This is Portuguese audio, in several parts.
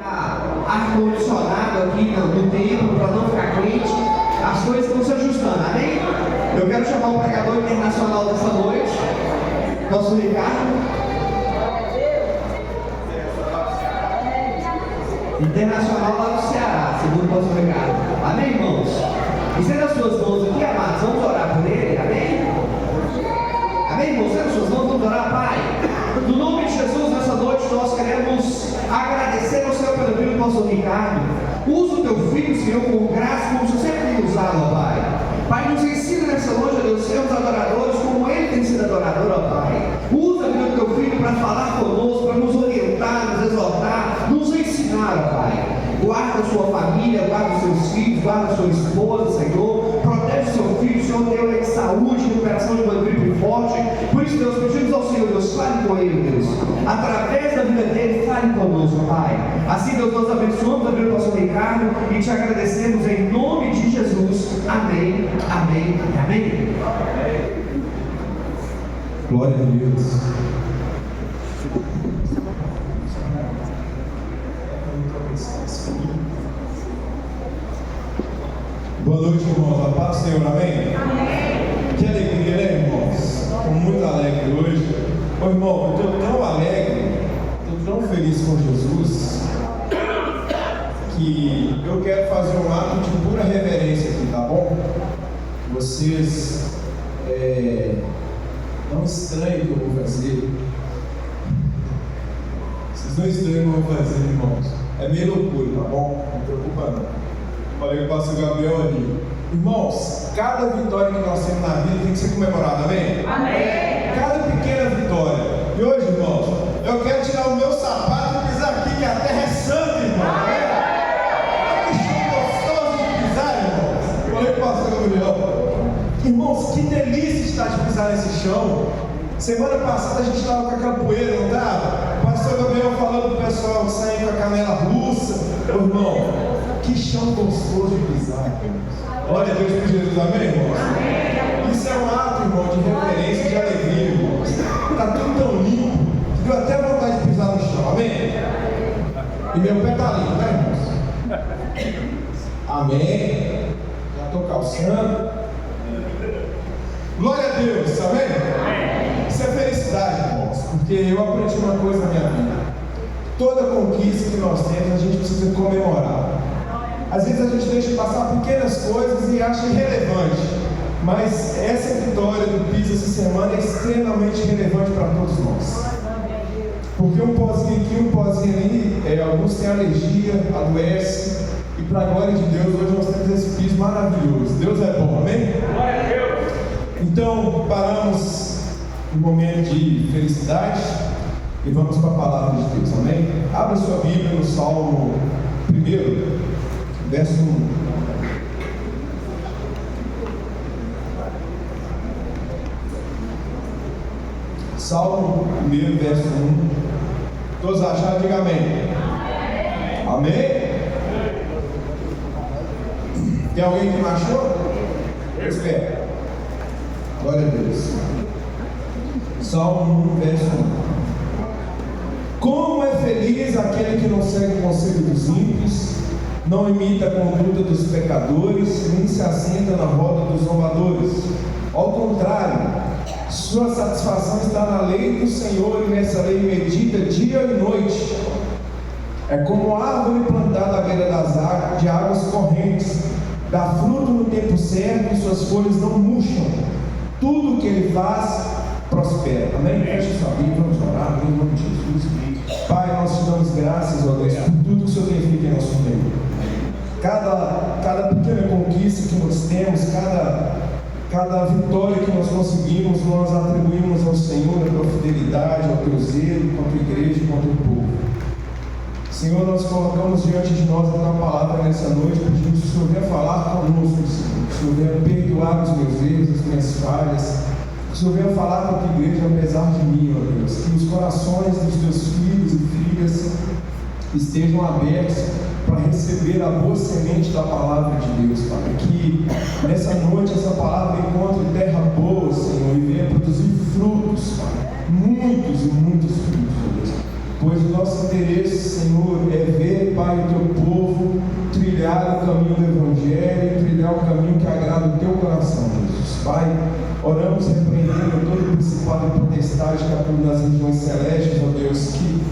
ar-condicionado aqui no templo para não ficar quente, as coisas estão se ajustando, amém? Eu quero chamar o pregador internacional dessa noite, nosso Ricardo. Internacional lá do Ceará, segundo o pastor Ricardo. Amém, irmãos? Estenda as suas mãos aqui, amados, vamos orar por ele, amém? Amém, irmãos? Estenda as suas mãos, vamos orar, Pai. No nome de Jesus, nessa noite, nós queremos agradecer ao Senhor pelo filho do pastor Ricardo. Usa o teu filho, Senhor, com graça, como você sempre tem usado, ó Pai. Pai, nos ensina nessa noite, ó Deus, sermos adoradores como ele tem sido adorador, ó Pai. Usa, meu teu filho, para falar conosco, para nos orientar, nos exortar, nos ensinar, ó Pai. Guarda a sua família, guarda os seus filhos, guarda a sua esposa, Senhor. Protege o seu filho, Senhor, deu ele saúde, recuperação de uma gripe forte. Por isso, Deus, pedimos ao Senhor, Deus, fale com ele, Deus. Através da vida dele, fale conosco, Pai. Assim, Deus, nós abençoamos a vida do pastor Ricardo e te agradecemos em nome de Jesus. Amém, amém, amém. Glória a Deus. Boa noite, irmãos. A paz do Senhor, amém? Amém. Que alegria, né, irmãos? Estou muito alegre hoje. Ô, irmão, eu estou tão alegre, estou tão feliz com Jesus, que eu quero fazer um ato de pura reverência aqui, tá bom? Vocês não estranhem o que eu vou fazer. Vocês não estranham o que eu vou fazer, irmãos. É meio loucura, tá bom? Não preocupa não. Falei com o pastor Gabriel ali. Irmãos, cada vitória que nós temos na vida tem que ser comemorada, amém? Amém! Cada pequena vitória. E hoje, irmãos, eu quero tirar o meu sapato e pisar aqui, que a terra é santa, irmão. Amém? Olha que chão gostoso de pisar, irmãos. Falei com o pastor Gabriel. Irmãos, que delícia estar de pisar nesse chão. Semana passada a gente estava com aquela poeira, não estava? O pastor Gabriel falando pro pessoal sair com a canela russa. Ô, irmão, que chão gostoso de pisar, irmãos. Glória a Deus por Jesus, amém, irmãos? Amém. Isso é um ato, irmão, de reverência e de alegria, irmãos. Está tudo tão limpo que deu até vontade de pisar no chão, amém? E meu pé está limpo, né, irmãos? Amém. Já estou calçando. Glória a Deus, amém? Isso é felicidade, irmãos, porque eu aprendi uma coisa na minha vida. Toda conquista que nós temos, a gente precisa comemorar. Às vezes a gente deixa passar pequenas coisas e acha irrelevante, mas essa vitória do PIS essa semana é extremamente relevante para todos nós. Porque um pozinho aqui, um pozinho ali, alguns têm alergia, adoecem, e para a glória de Deus, hoje nós temos esse PIS maravilhoso. Deus é bom, amém? Glória a Deus! Então, paramos um momento de felicidade e vamos para a palavra de Deus, amém? Abra sua Bíblia no Salmo 1, verso 1. Salmo 1, verso 1. Todos acharam? Diga amém. Amém? Tem alguém que não achou? Eu espero. Glória a Deus. Salmo 1, verso 1. Como é feliz aquele que não segue o conselho dos ímpios, não imita a conduta dos pecadores, nem se assenta na roda dos zombadores. Ao contrário, sua satisfação está na lei do Senhor, e nessa lei medita dia e noite. É como árvore plantada à beira de águas correntes, dá fruto no tempo certo e suas folhas não murcham. Tudo o que ele faz prospera. Amém? Feche sua Bíblia, vamos orar em nome de Jesus. Pai, nós te damos graças, ó Deus, por tudo que o Senhor tem feito em nosso meio. Cada pequena conquista que nós temos, cada vitória que nós conseguimos, nós atribuímos ao Senhor a tua fidelidade, ao teu zelo, com a tua igreja e com o teu povo. Senhor, nós colocamos diante de nós a tua palavra nessa noite, pedimos que o Senhor venha falar conosco, Senhor. Que o Senhor venha perdoar os meus erros, as minhas falhas. Que o Senhor venha falar com a tua igreja apesar de mim, ó Deus. Que os corações dos teus filhos e filhas estejam abertos para receber a boa semente da palavra de Deus, Pai. Que nessa noite essa palavra encontre terra boa, Senhor, e venha produzir frutos, Pai. Muitos e muitos frutos, ó Deus. pois o nosso interesse, Senhor, é ver, Pai, o teu povo trilhar o caminho do Evangelho, trilhar o caminho que agrada o teu coração, Jesus. Pai, oramos repreendendo todo o principado e potestade que atua nas regiões celestes, ó Deus, que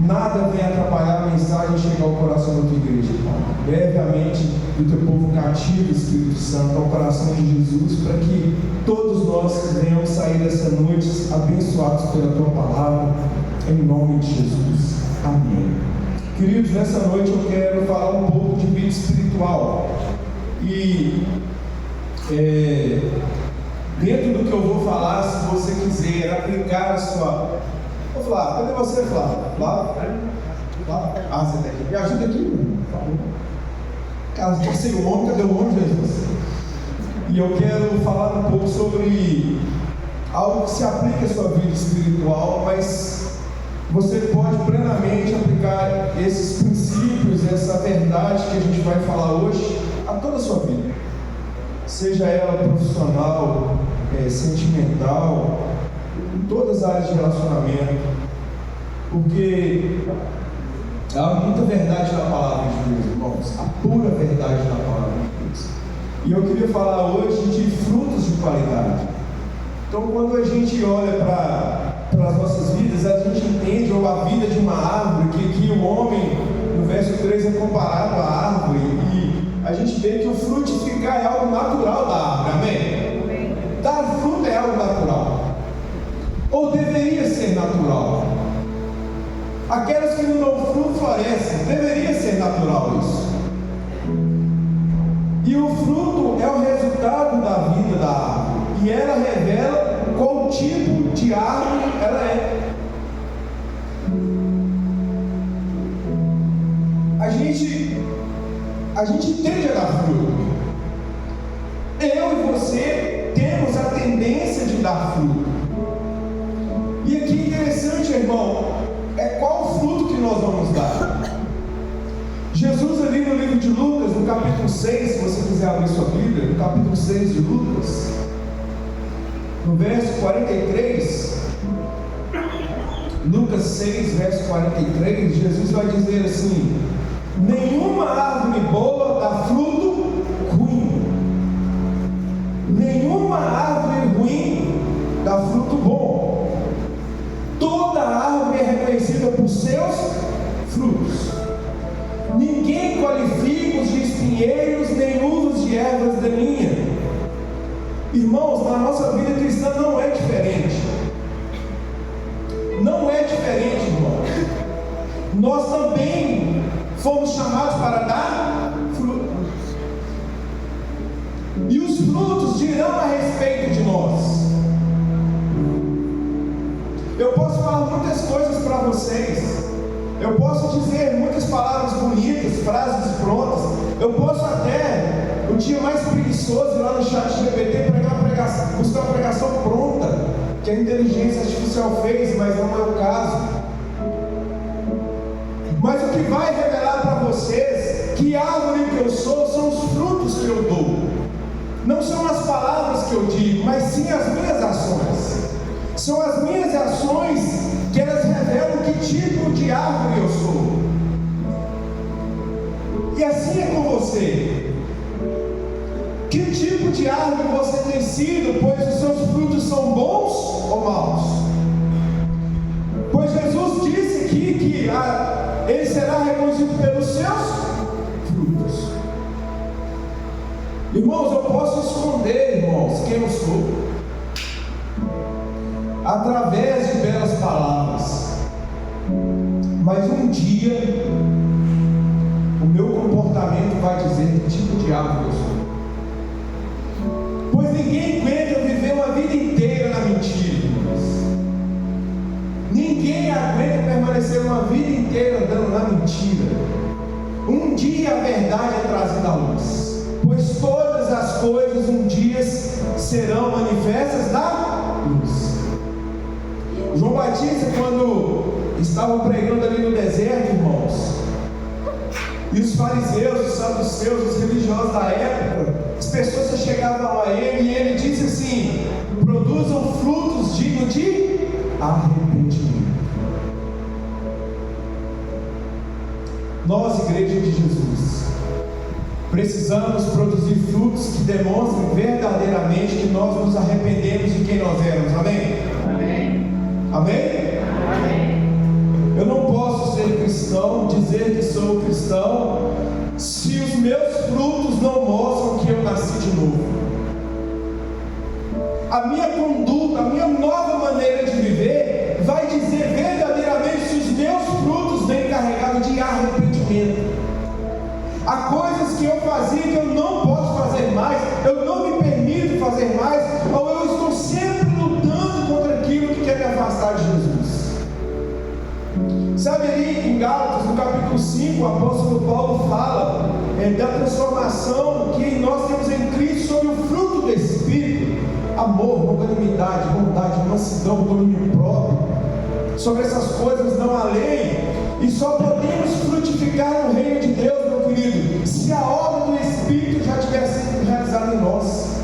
nada venha atrapalhar a mensagem chegar ao coração da tua igreja, Pai. Leve a mente do teu povo cativo, Espírito Santo, ao coração de Jesus, para que todos nós venhamos sair dessa noite abençoados pela tua palavra, em nome de Jesus. Amém. Queridos, nessa noite eu quero falar um pouco de vida espiritual. E dentro do que eu vou falar, se você quiser aplicar a sua... Vou falar, cadê você, Flávio? Flávio? Ah, você está aqui. Me ajuda aqui, por favor. Cara, você está sem o homem, cadê o homem, Jesus? E eu quero falar um pouco sobre algo que se aplica à sua vida espiritual, mas você pode plenamente aplicar esses princípios, essa verdade que a gente vai falar hoje, a toda a sua vida. Seja ela profissional, sentimental, em todas as áreas de relacionamento, porque há muita verdade na palavra de Deus, irmãos, a pura verdade na palavra de Deus. E eu queria falar hoje de frutos de qualidade. Então, quando a gente olha para as nossas vidas, a gente entende, ou a vida de uma árvore, que o homem, no verso 3, é comparado à árvore, e a gente vê que o frutificar é algo natural da árvore, amém? Dar fruto é algo natural, ou deveria ser natural. Aquelas que não dão fruto florescem, deveria ser natural isso. E o fruto é o resultado da vida da árvore, e ela revela qual tipo de árvore ela é. A gente tende a dar fruto. Eu e você temos a tendência de dar fruto. E aqui interessante, irmão, é qual fruto que nós vamos dar. Jesus ali no livro de Lucas, no capítulo 6, se você quiser abrir sua Bíblia, no capítulo 6 de Lucas, no verso 43, Lucas 6, verso 43, Jesus vai dizer assim: nenhuma árvore boa dá fruto ruim, nenhuma árvore ruim dá fruto bom. Toda árvore é reconhecida por seus frutos. Ninguém colhe figos de espinheiros, nem uvas de ervas daninhas. Irmãos, na nossa vida cristã não é diferente. Não é diferente, irmãos. Nós também fomos chamados para dar frutos. E os frutos dirão a respeito de nós. Eu posso falar muitas coisas para vocês. Eu posso dizer muitas palavras bonitas, frases prontas. Eu posso até, no dia mais preguiçoso, ir lá no chat GPT, buscar uma pregação pronta, que a inteligência artificial fez, mas não é o caso. Mas o que vai revelar para vocês que árvore que eu sou são os frutos que eu dou. Não são as palavras que eu digo, mas sim as minhas ações. São as minhas ações que elas revelam que tipo de árvore eu sou. E assim é com você. Que tipo de árvore você tem sido, pois os seus frutos são bons ou maus? Pois Jesus disse aqui que ele será reconhecido pelos seus frutos. Irmãos, eu posso esconder, irmãos, quem eu sou através de belas palavras, mas um dia o meu comportamento vai dizer que tipo de árvore eu sou. Pois ninguém aguenta viver uma vida inteira na mentira, irmãos. Ninguém aguenta permanecer uma vida inteira andando na mentira. Um dia a verdade é trazida à luz, pois todas as coisas um dia serão manifestas na luz. João Batista, quando estava pregando ali no deserto, irmãos, e os fariseus, os saduceus, os religiosos da época, as pessoas chegavam a ele e ele disse assim: produzam frutos dignos de arrependimento. nós, igreja de Jesus, precisamos produzir frutos que demonstrem verdadeiramente que nós nos arrependemos de quem nós éramos. Amém? Amém. Amém? Amém. Eu não posso ser cristão, dizer que sou cristão, se os meus frutos não mostram que eu nasci de novo. A minha conduta, a minha nova maneira de viver vai dizer verdadeiramente se os meus frutos vêm carregados de arrependimento. Há coisas que eu fazia que eu não posso fazer mais, eu não me permito fazer mais, ou eu estou sempre lutando contra aquilo que quer me afastar de Jesus. Sabe ali em Gálatas, no capítulo 5, o apóstolo Paulo fala da transformação que nós temos em Cristo sobre o fruto do Espírito: amor, longanimidade, bondade, mansidão, domínio próprio. Sobre essas coisas não há lei, e só podemos frutificar no reino de Deus, meu querido, se a obra do Espírito já tiver sido realizada em nós.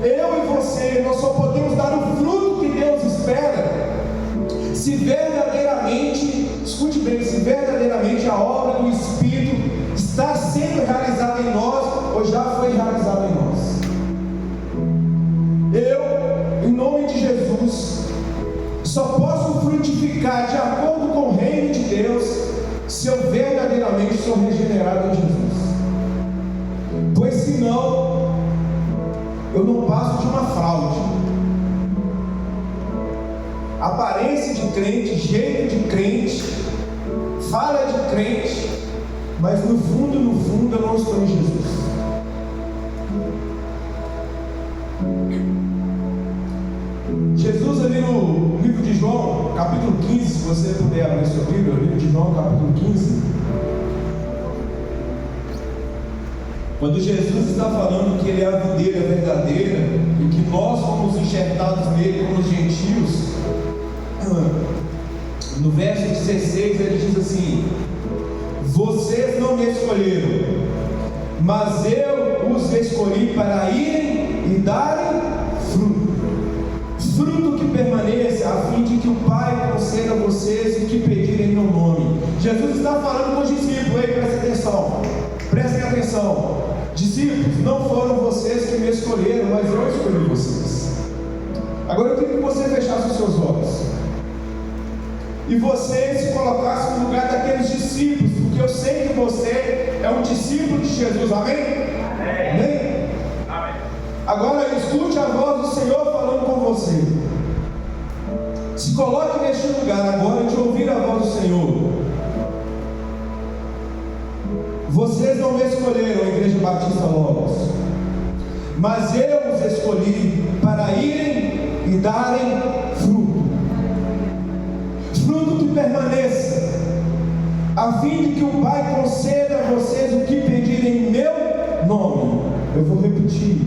Eu e você, nós só podemos dar o fruto que Deus espera se verdadeiramente, escute bem, se verdadeiramente a obra do Espírito está sendo realizada em nós, ou já foi realizada em nós. Eu, em nome de Jesus, só posso frutificar de acordo com o reino de Deus se eu verdadeiramente sou regenerado em Jesus. Pois senão, eu não passo de uma fraude. Aparência de crente, jeito de crente, fala de crente, mas no fundo eu não estou em Jesus. Jesus ali no livro de João, capítulo 15, se você puder abrir sua Bíblia, o livro de João, capítulo 15. Quando Jesus está falando que Ele é a videira verdadeira e que nós fomos enxertados nele como os gentios, no verso 16 ele diz assim: vocês não me escolheram, mas eu os escolhi para irem e darem fruto, fruto que permaneça, a fim de que o Pai conceda a vocês o que pedirem em meu nome. Jesus está falando com os discípulos. Ei, prestem atenção, discípulos, não foram vocês que me escolheram, mas eu escolhi vocês. Agora eu queria que você fechasse os seus olhos e você se colocasse no lugar daqueles discípulos, porque eu sei que você é um discípulo de Jesus. Amém? Amém? Amém. Agora escute a voz do Senhor falando com você. Se coloque neste lugar agora de ouvir a voz do Senhor. Vocês não me escolheram, a Igreja Batista Logos, mas eu os escolhi para irem e darem fruto, fruto que permaneça, a fim de que o Pai conceda a vocês o que pedirem em meu nome. Eu vou repetir: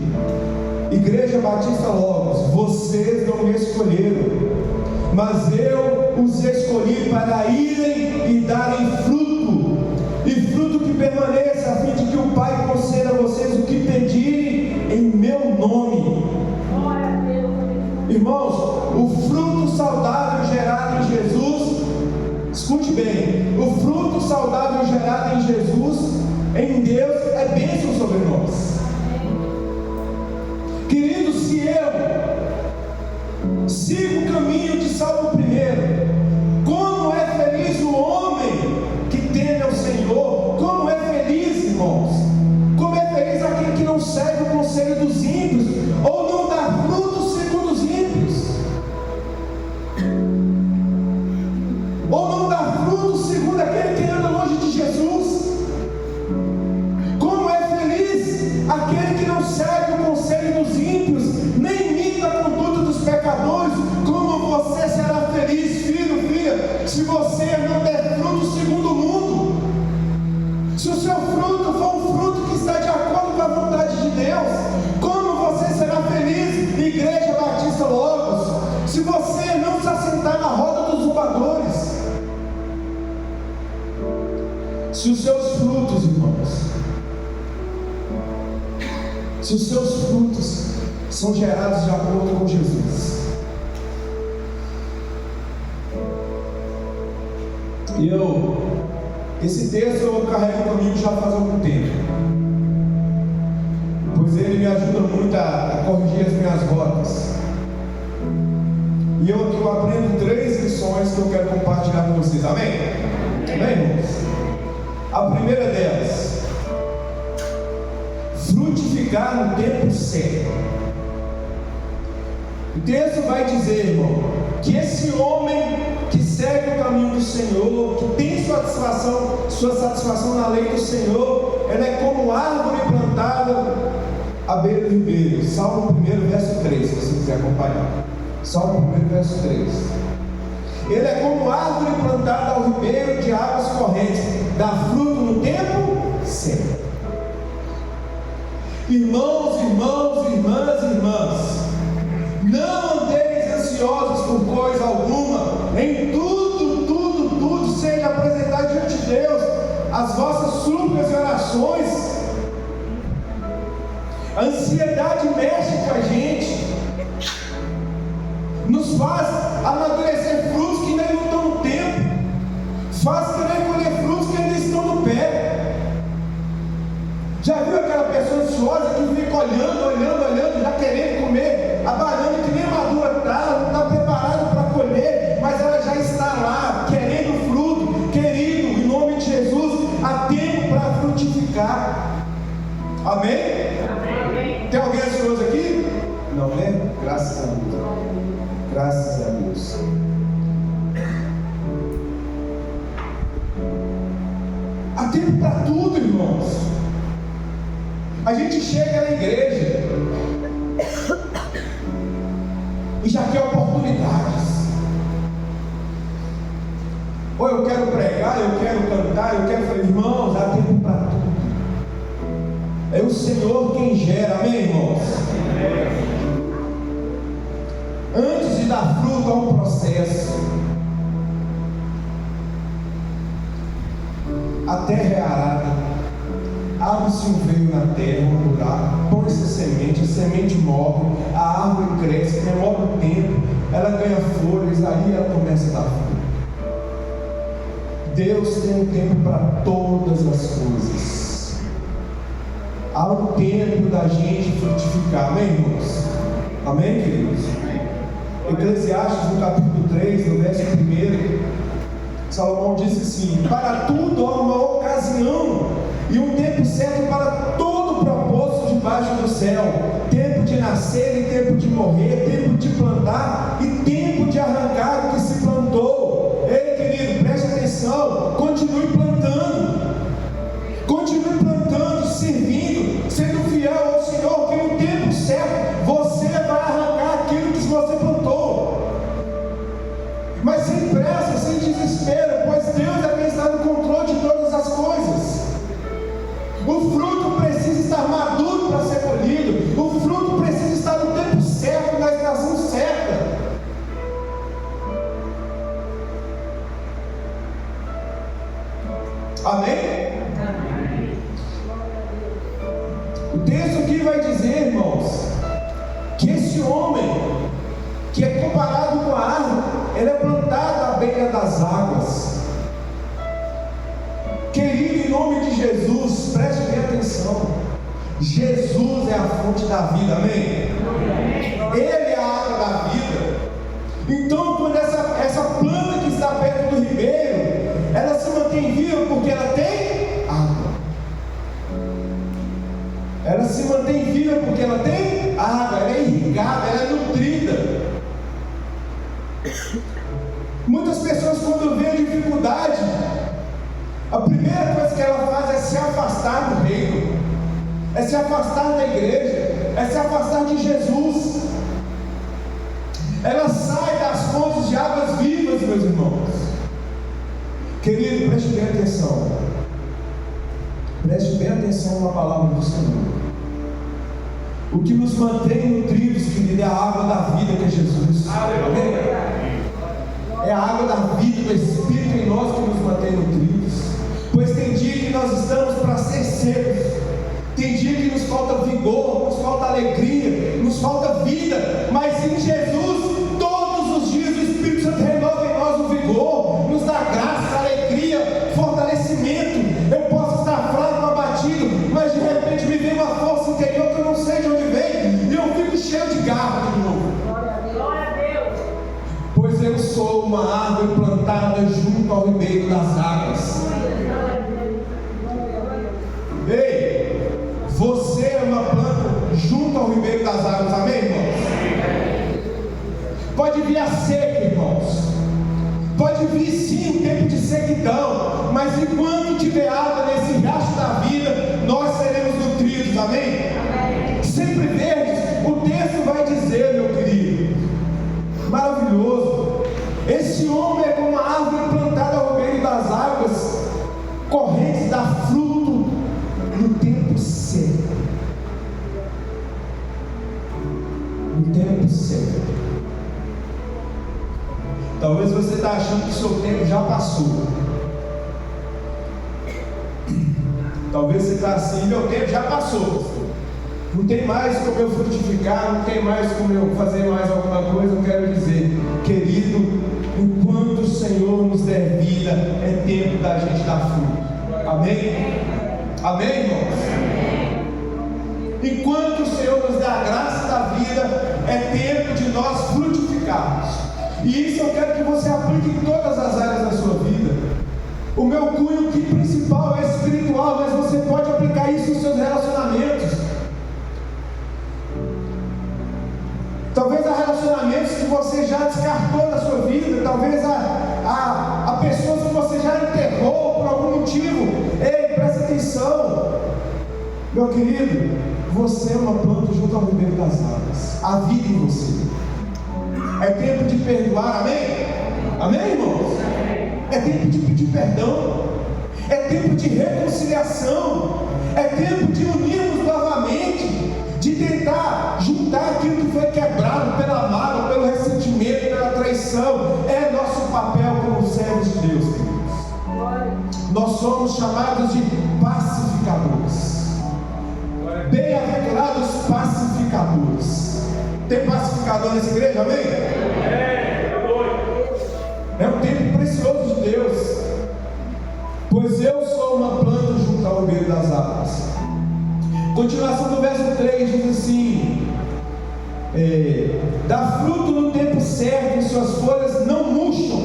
Igreja Batista Logos, vocês não me escolheram, mas eu os escolhi para irem e darem fruto, e fruto que permaneça, a fim de que o Pai conceda a vocês o que pedirem em meu nome. Irmãos, o fruto saudável gerado em Jesus, escute bem, o fruto saudável gerado em Jesus, em Deus, é bênção sobre nós. Querido, se eu sigo o caminho de Salmo primeiro, como é feliz o homem que teme ao Senhor. Como é feliz, irmãos, como é feliz aquele que não segue o conselho dos ímpios, ou não dá frutos segundo os ímpios, ou não dá frutos segundo aquele que anda longe de Jesus. Como é feliz aquele que não segue o conselho dos ímpios, nem imita a conduta dos pecadores. Como você será feliz, filho, filha, se você não der fruto segundo o mundo. Se o seu fruto for um fruto que está de acordo com a vontade de Deus, como você será feliz, Igreja Batista Logos, se você não se assentar na roda dos zombadores? Se os seus frutos, irmãos, se os seus frutos são gerados de acordo com Jesus. Esse texto eu carrego comigo já faz algum tempo, pois ele me ajuda muito a corrigir as minhas rotas. E eu aqui aprendo 3 lições que eu quero compartilhar com vocês. Amém? Amém, irmãos? A primeira delas: frutificar no tempo certo. O texto vai dizer, irmão, que esse homem que segue o caminho do Senhor, que tem sua satisfação na lei do Senhor, ela é como árvore plantada à beira do ribeiro. Salmo 1, verso 3, se você quiser acompanhar. Salmo 1, verso 3. Ele é como árvore plantada ao ribeiro de águas correntes, dá fruto no tempo certo. Irmãos, irmãs, não andeis ansiosos por coisa alguma, em tudo seja apresentado diante de Deus as vossas súplicas e orações. A ansiedade mexe com a gente, nos faz amadurecer frutos que ainda não estão no tempo, faz querer colher frutos que ainda estão no pé. Já viu aquela pessoa ansiosa que fica olhando, já querendo comer a banana que nem madura está, não está preparado para colher, mas ela já está lá, querendo fruto. Querido, em nome de Jesus, há tempo para frutificar. Amém? Amém. Tem alguém ansioso aqui? Não, né? Graças a Deus. Graças a Deus. Há tempo para tudo, irmãos. A gente chega na igreja e já quer oportunidades. Ou eu quero pregar, eu quero cantar, eu quero falar, irmãos, há tempo para tudo. É o Senhor quem gera, amém, irmãos? Antes de dar fruto há um processo. A terra é arada, abre-se um veio na terra, um buraco, põe-se a semente morre, a árvore cresce, demora um tempo, ela ganha folhas, aí ela começa a dar fruto. Deus tem um tempo para todas as coisas. Há um tempo da gente frutificar, amém, irmãos? Amém, queridos? Eclesiastes, no capítulo 3, no verso 1, Salomão disse assim: para tudo há uma ocasião e um tempo certo para todo propósito debaixo do céu, tempo de nascer e tempo de morrer, tempo de plantar e tempo de arrancar o que se plantou. Ei, querido, preste atenção, continue plantando, servindo, sendo fiel ao Senhor, que no tempo certo você vai arrancar aquilo que você plantou, mas sem pressa, sem desespero, pois Deus é quem está no controle de todas as coisas. O fruto precisa estar maduro para ser colhido, o fruto precisa estar no tempo certo, na estação certa. Amém? O texto aqui vai dizer, irmãos, que esse homem, que é comparado com a árvore, ele é plantado à beira das águas. Querido, em nome de Jesus, preste bem atenção. Jesus é a fonte da vida, amém? Ele é a água da vida. Então, quando essa planta que está perto do ribeiro, ela se mantém viva porque ela tem água. Ela se mantém viva porque ela tem água, ela é irrigada, ela é nutrida. Muitas pessoas, quando vêem dificuldade, a primeira coisa que ela faz é se afastar do reino, é se afastar da igreja, é se afastar de Jesus. Ela sai das fontes de águas vivas, meus irmãos. Querido, preste bem atenção. Preste bem atenção na palavra do Senhor. O que nos mantém nutridos, querido, é a água da vida, que é Jesus. É a água da vida, do Espírito em nós, que nos mantém nutridos. Pois tem dia que nós estamos para ser secos, tem dia que nos falta vigor, nos falta alegria, nos falta vida, mas em Jesus, todos os dias o Espírito Santo renova em nós o vigor, nos dá graça, alegria, fortalecimento. uma árvore plantada junto ao ribeiro das águas. Ei, você é uma planta junto ao ribeiro das águas, amém, irmãos? Pode vir a seca, irmãos. Pode vir sim um tempo de sequidão, mas enquanto tiver água nesse riacho da vida, nós seremos nutridos, amém? Sempre verdes, o texto vai dizer, meu querido, maravilhoso. Esse homem é como uma árvore plantada ao ribeiro das águas correntes, dá fruto no tempo certo. No tempo certo. Talvez você está achando que o seu tempo já passou. Talvez você está assim, meu tempo já passou. Não tem mais como eu frutificar, não tem mais como eu fazer mais alguma coisa. Eu quero dizer, querido, enquanto o Senhor nos der vida, é tempo da gente dar fruto. Amém? Amém, irmãos? Enquanto o Senhor nos dá a graça da vida, é tempo de nós frutificarmos. E isso eu quero que você aplique em todas as áreas da sua vida. O meu cunho aqui principal é espiritual, mas você pode aplicar isso nos seus relacionamentos. Talvez há relacionamentos que você já descartou da sua vida. Talvez há pessoas que você já enterrou por algum motivo. Ei, presta atenção, meu querido. Você é uma planta junto ao ribeiro das águas. Há vida em você. É tempo de perdoar, amém? Amém, irmãos? É tempo de pedir perdão. É tempo de reconciliação. É tempo de unirmos novamente, de tentar juntar aquilo que foi quebrado pela mágoa, pelo ressentimento, pela traição. É nosso papel como servos de Deus, queridos. Nós somos chamados de pacificadores. Bem-aventurados pacificadores. Tem pacificador nessa igreja, amém? É um tempo precioso de Deus. Pois eu sou uma planta junto ao ribeiro das águas. Continuação do verso 3 diz assim: dá fruto no tempo certo, e suas folhas não murcham.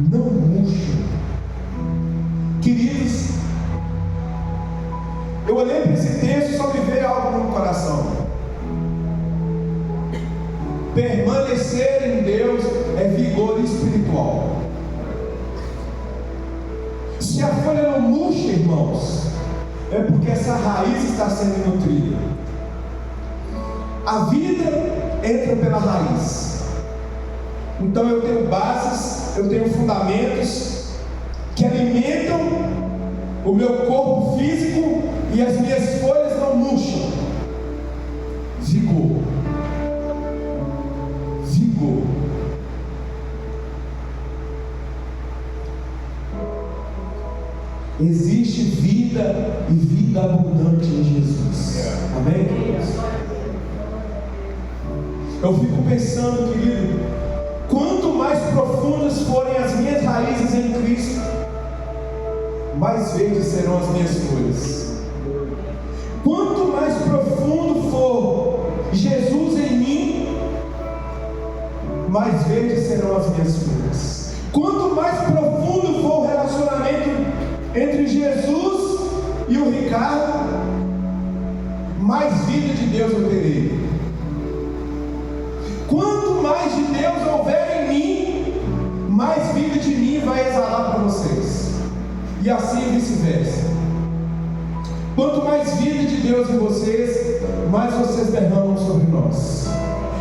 Não murcham. Queridos, eu olhei para esse texto e só me veio algo no coração. Permanecer em Deus é vigor espiritual. Se a folha não murcha, irmãos, é porque essa raiz está sendo nutrida. A vida entra pela raiz. Então eu tenho bases, eu tenho fundamentos que alimentam o meu corpo físico, e as minhas folhas não murcham. Vigor. Vigor. Existe vida e vida abundante em Jesus. Amém, queridos? Eu fico pensando, querido, quanto mais profundas forem as minhas raízes em Cristo, mais verdes serão as minhas folhas. Quanto mais profundo for Jesus em mim, mais verdes serão as minhas folhas. Quanto mais profundo for o relacionamento entre Jesus e o Ricardo, mais vida de Deus eu terei. Quanto mais de Deus houver em mim, mais vida de mim vai exalar para vocês. E assim vice-versa. Quanto mais vida de Deus em vocês, mais vocês derramam sobre nós.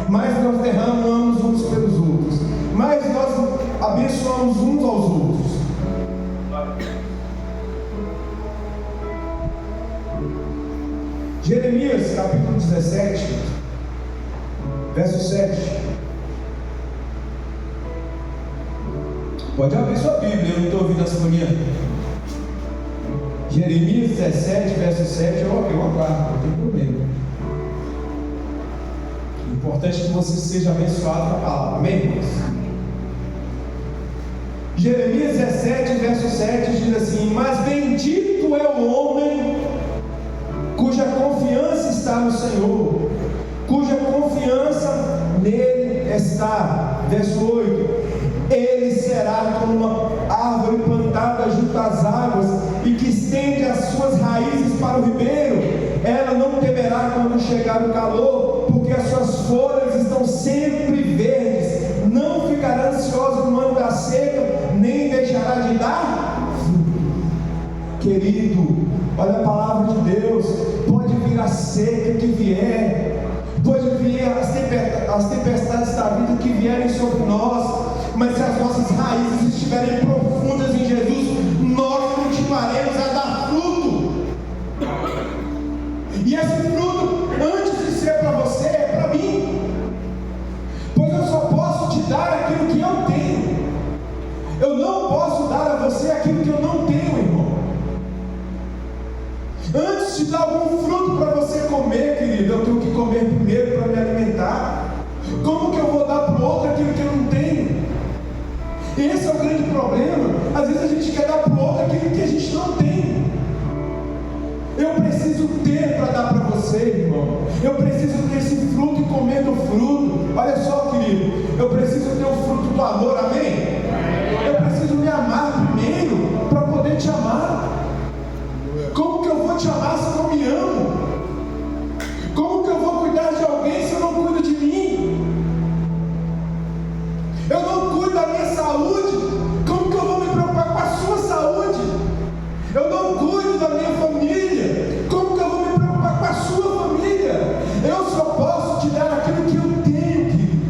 Mais nós derramamos uns pelos outros. Mais nós abençoamos uns aos outros. Jeremias capítulo 17, verso 7. Pode abrir sua Bíblia, eu não estou ouvindo essa manhã. Jeremias 17, verso 7, eu aguardo, não tem problema. O importante é que você seja abençoado com a palavra, amém, irmãos? Jeremias 17, verso 7 diz assim: mas bendito é o homem cuja confiança está no Senhor, cuja confiança nele está. Verso 8: será como uma árvore plantada junto às águas e que estende as suas raízes para o ribeiro. Ela não temerá quando chegar o calor, porque as suas folhas estão sempre verdes. Não ficará ansiosa no ano da seca, nem deixará de dar fruto. Querido, olha a palavra de Deus. Pode vir a seca que vier, pode vir as tempestades da vida que vierem sobre nós, mas se as nossas raízes estiverem profundas em Jesus, nós continuaremos a dar fruto. E esse fruto, antes de ser para você, é para mim, pois eu só posso te dar aquilo que eu tenho. Eu não posso dar a você aquilo que eu não tenho, irmão. Antes de dar algum fruto para você comer, querido, eu tenho que comer primeiro para me alimentar. Como que eu vou dar para o outro aquilo que eu não tenho? Esse é o grande problema. Às vezes a gente quer dar para o outro aquilo que a gente não tem. Eu preciso ter para dar para você, irmão. Eu preciso ter esse fruto e comer do fruto. Olha só, querido, eu preciso ter o fruto do amor, amém? Eu preciso me amar primeiro para poder te amar. Como que eu vou te amar se eu não me amo? Como que eu vou cuidar de alguém se eu não cuido de mim? Eu não cuido da minha saúde, como que eu vou me preocupar com a sua saúde? Eu não cuido da minha família, como que eu vou me preocupar com a sua família? Eu só posso te dar aquilo que eu tenho, querido.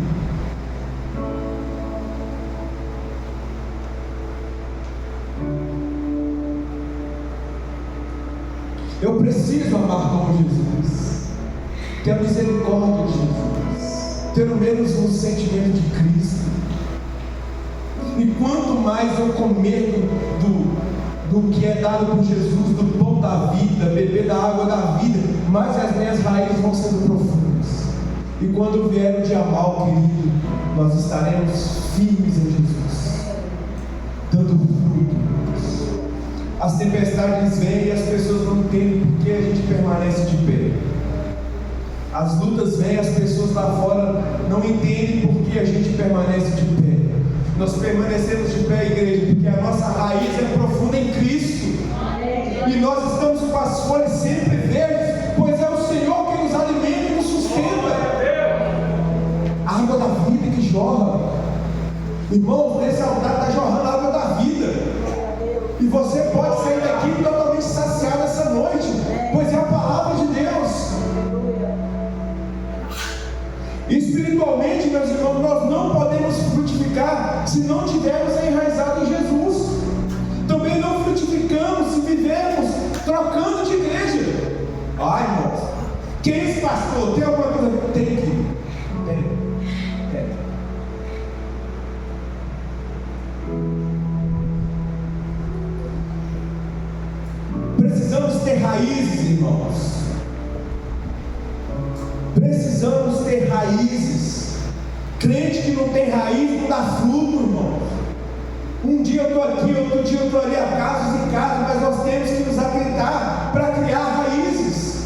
Eu preciso amar como Jesus, ter a misericórdia de Jesus, ter o mesmo sentimento de Cristo. E quanto mais eu comer do que é dado por Jesus, do pão da vida, beber da água da vida, mais as minhas raízes vão sendo profundas. E quando vier o dia mau, querido, nós estaremos firmes em Jesus, dando frutos. As tempestades vêm e as pessoas não entendem por que a gente permanece de pé. As lutas vêm e as pessoas lá fora não entendem por que a gente permanece de pé. Nós permanecemos de pé, igreja, porque a nossa raiz é profunda em Cristo. E nós estamos com as folhas sempre verdes, pois é o Senhor que nos alimenta e nos sustenta. A água da vida que jorra. Irmãos, nesse altar está jorrando a água da vida. E você pode sair daqui totalmente saciado essa noite, pois é a palavra de Deus. Espiritualmente, meus irmãos, nós não podemos frutificar se não tivermos enraizado em Jesus. Também não frutificamos se vivemos trocando de igreja. Ai, irmãos, quem é esse pastor? Tem alguma coisa? Tem aqui. Tem. Precisamos ter raízes, irmãos. Precisamos ter raízes. Crente que não tem raiz não dá fruto, irmão. Um dia eu estou aqui, outro dia eu estou ali, a casos e casos, mas nós temos que nos habilitar para criar raízes.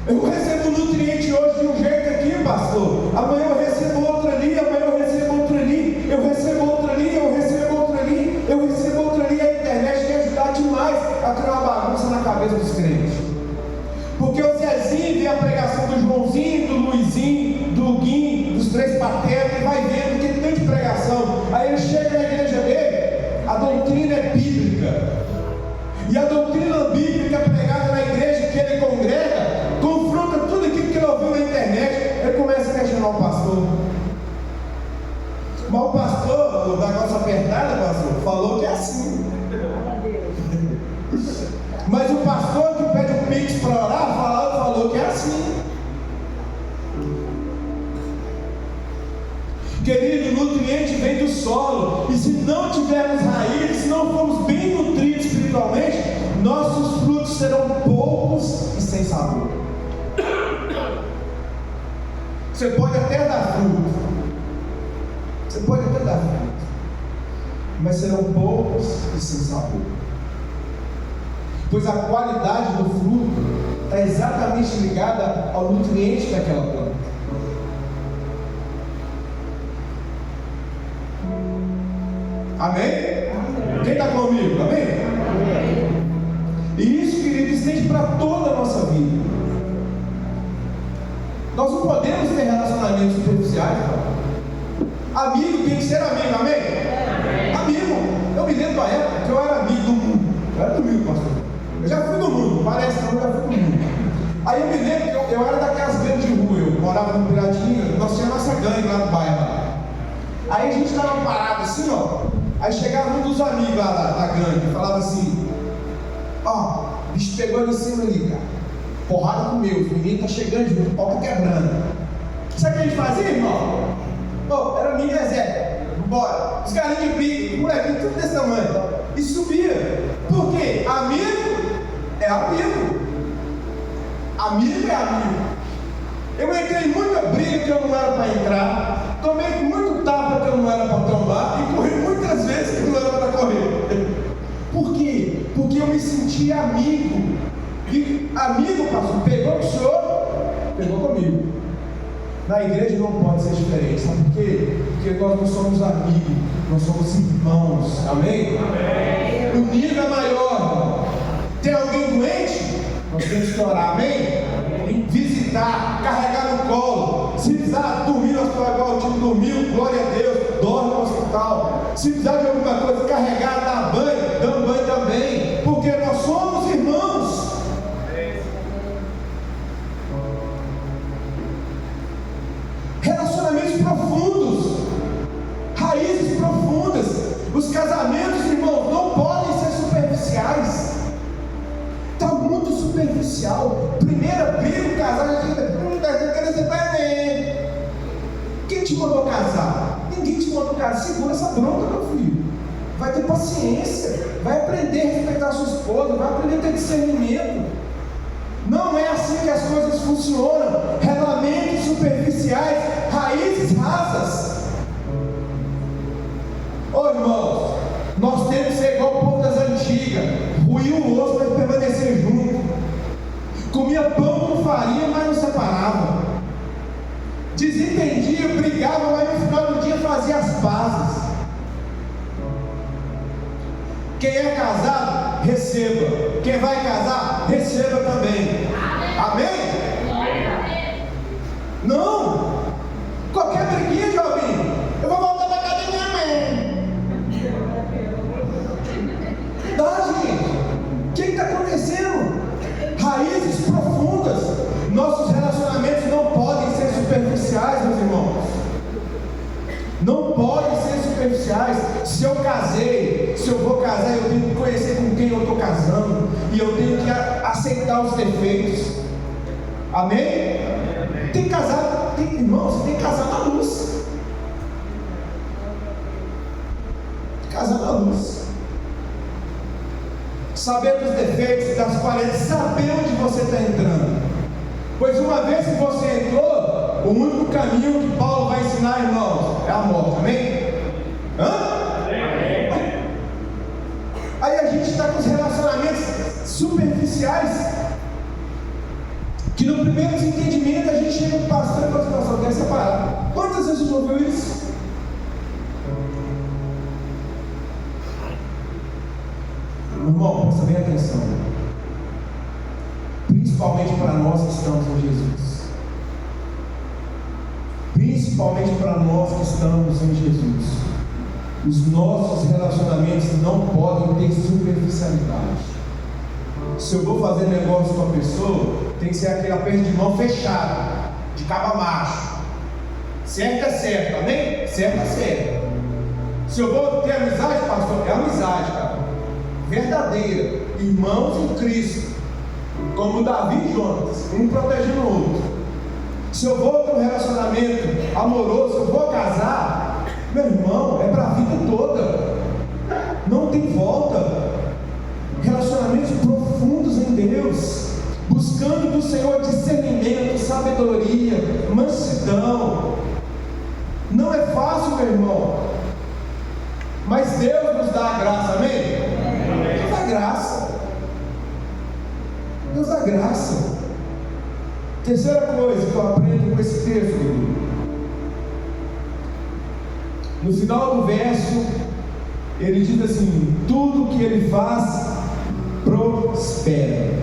Eu recebo nutriente hoje de um jeito aqui, pastor. Amanhã eu recebo outro ali, amanhã eu recebo outro ali, eu recebo outro ali, eu recebo outro ali, eu recebo outro ali. A internet tem ajudado demais a criar uma bagunça na cabeça dos crentes. Porque o Zezinho vê a pregação do Joãozinho, do Luizinho, do Guinho, dos três patetas, e vai vendo que tem de pregação. Aí ele chega na igreja dele, a doutrina é bíblica. E a doutrina bíblica pregada na igreja que ele congrega, confronta tudo aquilo que ele ouviu na internet. Ele começa a questionar o pastor. Mas o pastor, o negócio apertado, pastor, falou que é assim. Mas o pastor que pede um pix para orar, falou que é assim. Querido, o nutriente vem do solo. E se não tivermos raízes, se não formos bem nutridos espiritualmente, nossos frutos serão poucos e sem sabor. Você pode até dar fruto. Você pode até dar fruto. Mas serão poucos e sem sabor. Pois a qualidade do fruto está exatamente ligada ao nutriente daquela planta. Amém? Quem está comigo? Amém? E isso, querido, estende para toda a nossa vida. Nós não podemos ter relacionamentos superficiais, cara. Amigo tem que ser amigo, amém? Amigo. Eu me lembro da época que eu era amigo do mundo. Eu era do mundo, pastor. Eu já fui do mundo, parece que eu já fui do mundo. Aí eu me lembro que eu era daquelas gangues de rua. Eu morava no Piratinha, nós tínhamos nossa gangue lá no bairro. Aí a gente estava parado assim, ó. Aí chegava um dos amigos lá da gangue e falava assim: ó, o bicho pegou ali em cima ali, cara. Porrada com o meu, o menino tá chegando junto, o pau tá quebrando. Sabe o que a gente fazia, irmão? Pô, era mini exército. Bora. Os carinhos de briga, molequinho, tudo desse tamanho. E subia. Por quê? Amigo é amigo. Amigo é amigo. Eu entrei em muita briga que eu não era para entrar. Tomei muito tapa que eu não era para tomar. E corri muitas vezes que eu não era para correr. Por quê? Porque eu me senti amigo. E amigo, pastor, pegou com o senhor, pegou comigo. Na igreja não pode ser diferente, sabe por quê? Porque nós não somos amigos, nós somos irmãos, amém? Amém. O nível é maior. Tem alguém doente? Nós temos que orar, amém? Visitar, carregar no colo. Se precisar dormir no hospital igual o time dormiu, glória a Deus, dorme no hospital. Se precisar de alguma coisa, carregar, dar banho, dando banho também. Porque nós somos irmãos. Relacionamentos profundos, raízes profundas. Os casamentos, irmãos, não podem ser superficiais. Está muito superficial. Primeira briga, o casal já fica, está querendo ser pai. Quem te mandou casar? Ninguém te mandou casar. Segura essa bronca, meu filho. Vai ter paciência, vai aprender a respeitar a sua esposa, vai aprender a ter discernimento. Não é assim que as coisas funcionam. Relamentos superficiais, raízes rasas. Ô irmãos, nós temos que ser igual o povo das antigas. Ruiu o osso, mas permanecer junto. Comia pão com farinha, mas não separava. Desentendia, brigava, mas no final do dia fazia as pazes. Quem é casado, receba. Quem vai casar, receba também. Amém? Não. Qualquer briguinha, Jobinho, eu vou voltar para casa da minha mãe. Dá, gente. O que está acontecendo? Raízes profundas. Nossos relacionamentos não podem ser superficiais, meus irmãos. Não podem ser superficiais. Se eu casei, se eu vou casar, eu tenho que conhecer com quem eu estou casando. E eu tenho que aceitar os defeitos. Amém? Tem casado, irmãos, tem que casar na luz. Casar na luz. Saber dos defeitos, das qualidades, saber onde você está entrando. Pois uma vez que você entrou, o único caminho que Paulo vai ensinar, irmãos, é a morte. Amém? Aí a gente está com os relacionamentos superficiais, que no primeiro desentendimento a gente chega no pastor e fala assim: pastor, eu quero separar. Quantas vezes você ouviu isso? Irmão, presta bem atenção. Principalmente para nós que estamos em Jesus. Principalmente para nós que estamos em Jesus. Os nossos relacionamentos não podem ter superficialidade. Se eu vou fazer negócio com a pessoa, tem que ser aquele aperto de mão fechado, de cabo macho. Certo é certo, amém? Certo é certo. Se eu vou ter amizade, pastor, é amizade, cara. Verdadeira. Irmãos em Cristo. Como Davi e Jonas, um protegendo o outro. Se eu vou ter um relacionamento amoroso, se eu vou casar, meu irmão, é para a vida toda. Não tem volta. Relacionamentos profundos em Deus, buscando do Senhor discernimento, sabedoria, mansidão. Não é fácil, meu irmão, mas Deus nos dá a graça, amém? Deus dá graça. Deus dá graça. Terceira coisa que eu aprendo com esse texto, no final do verso ele diz assim: tudo que ele faz prospera.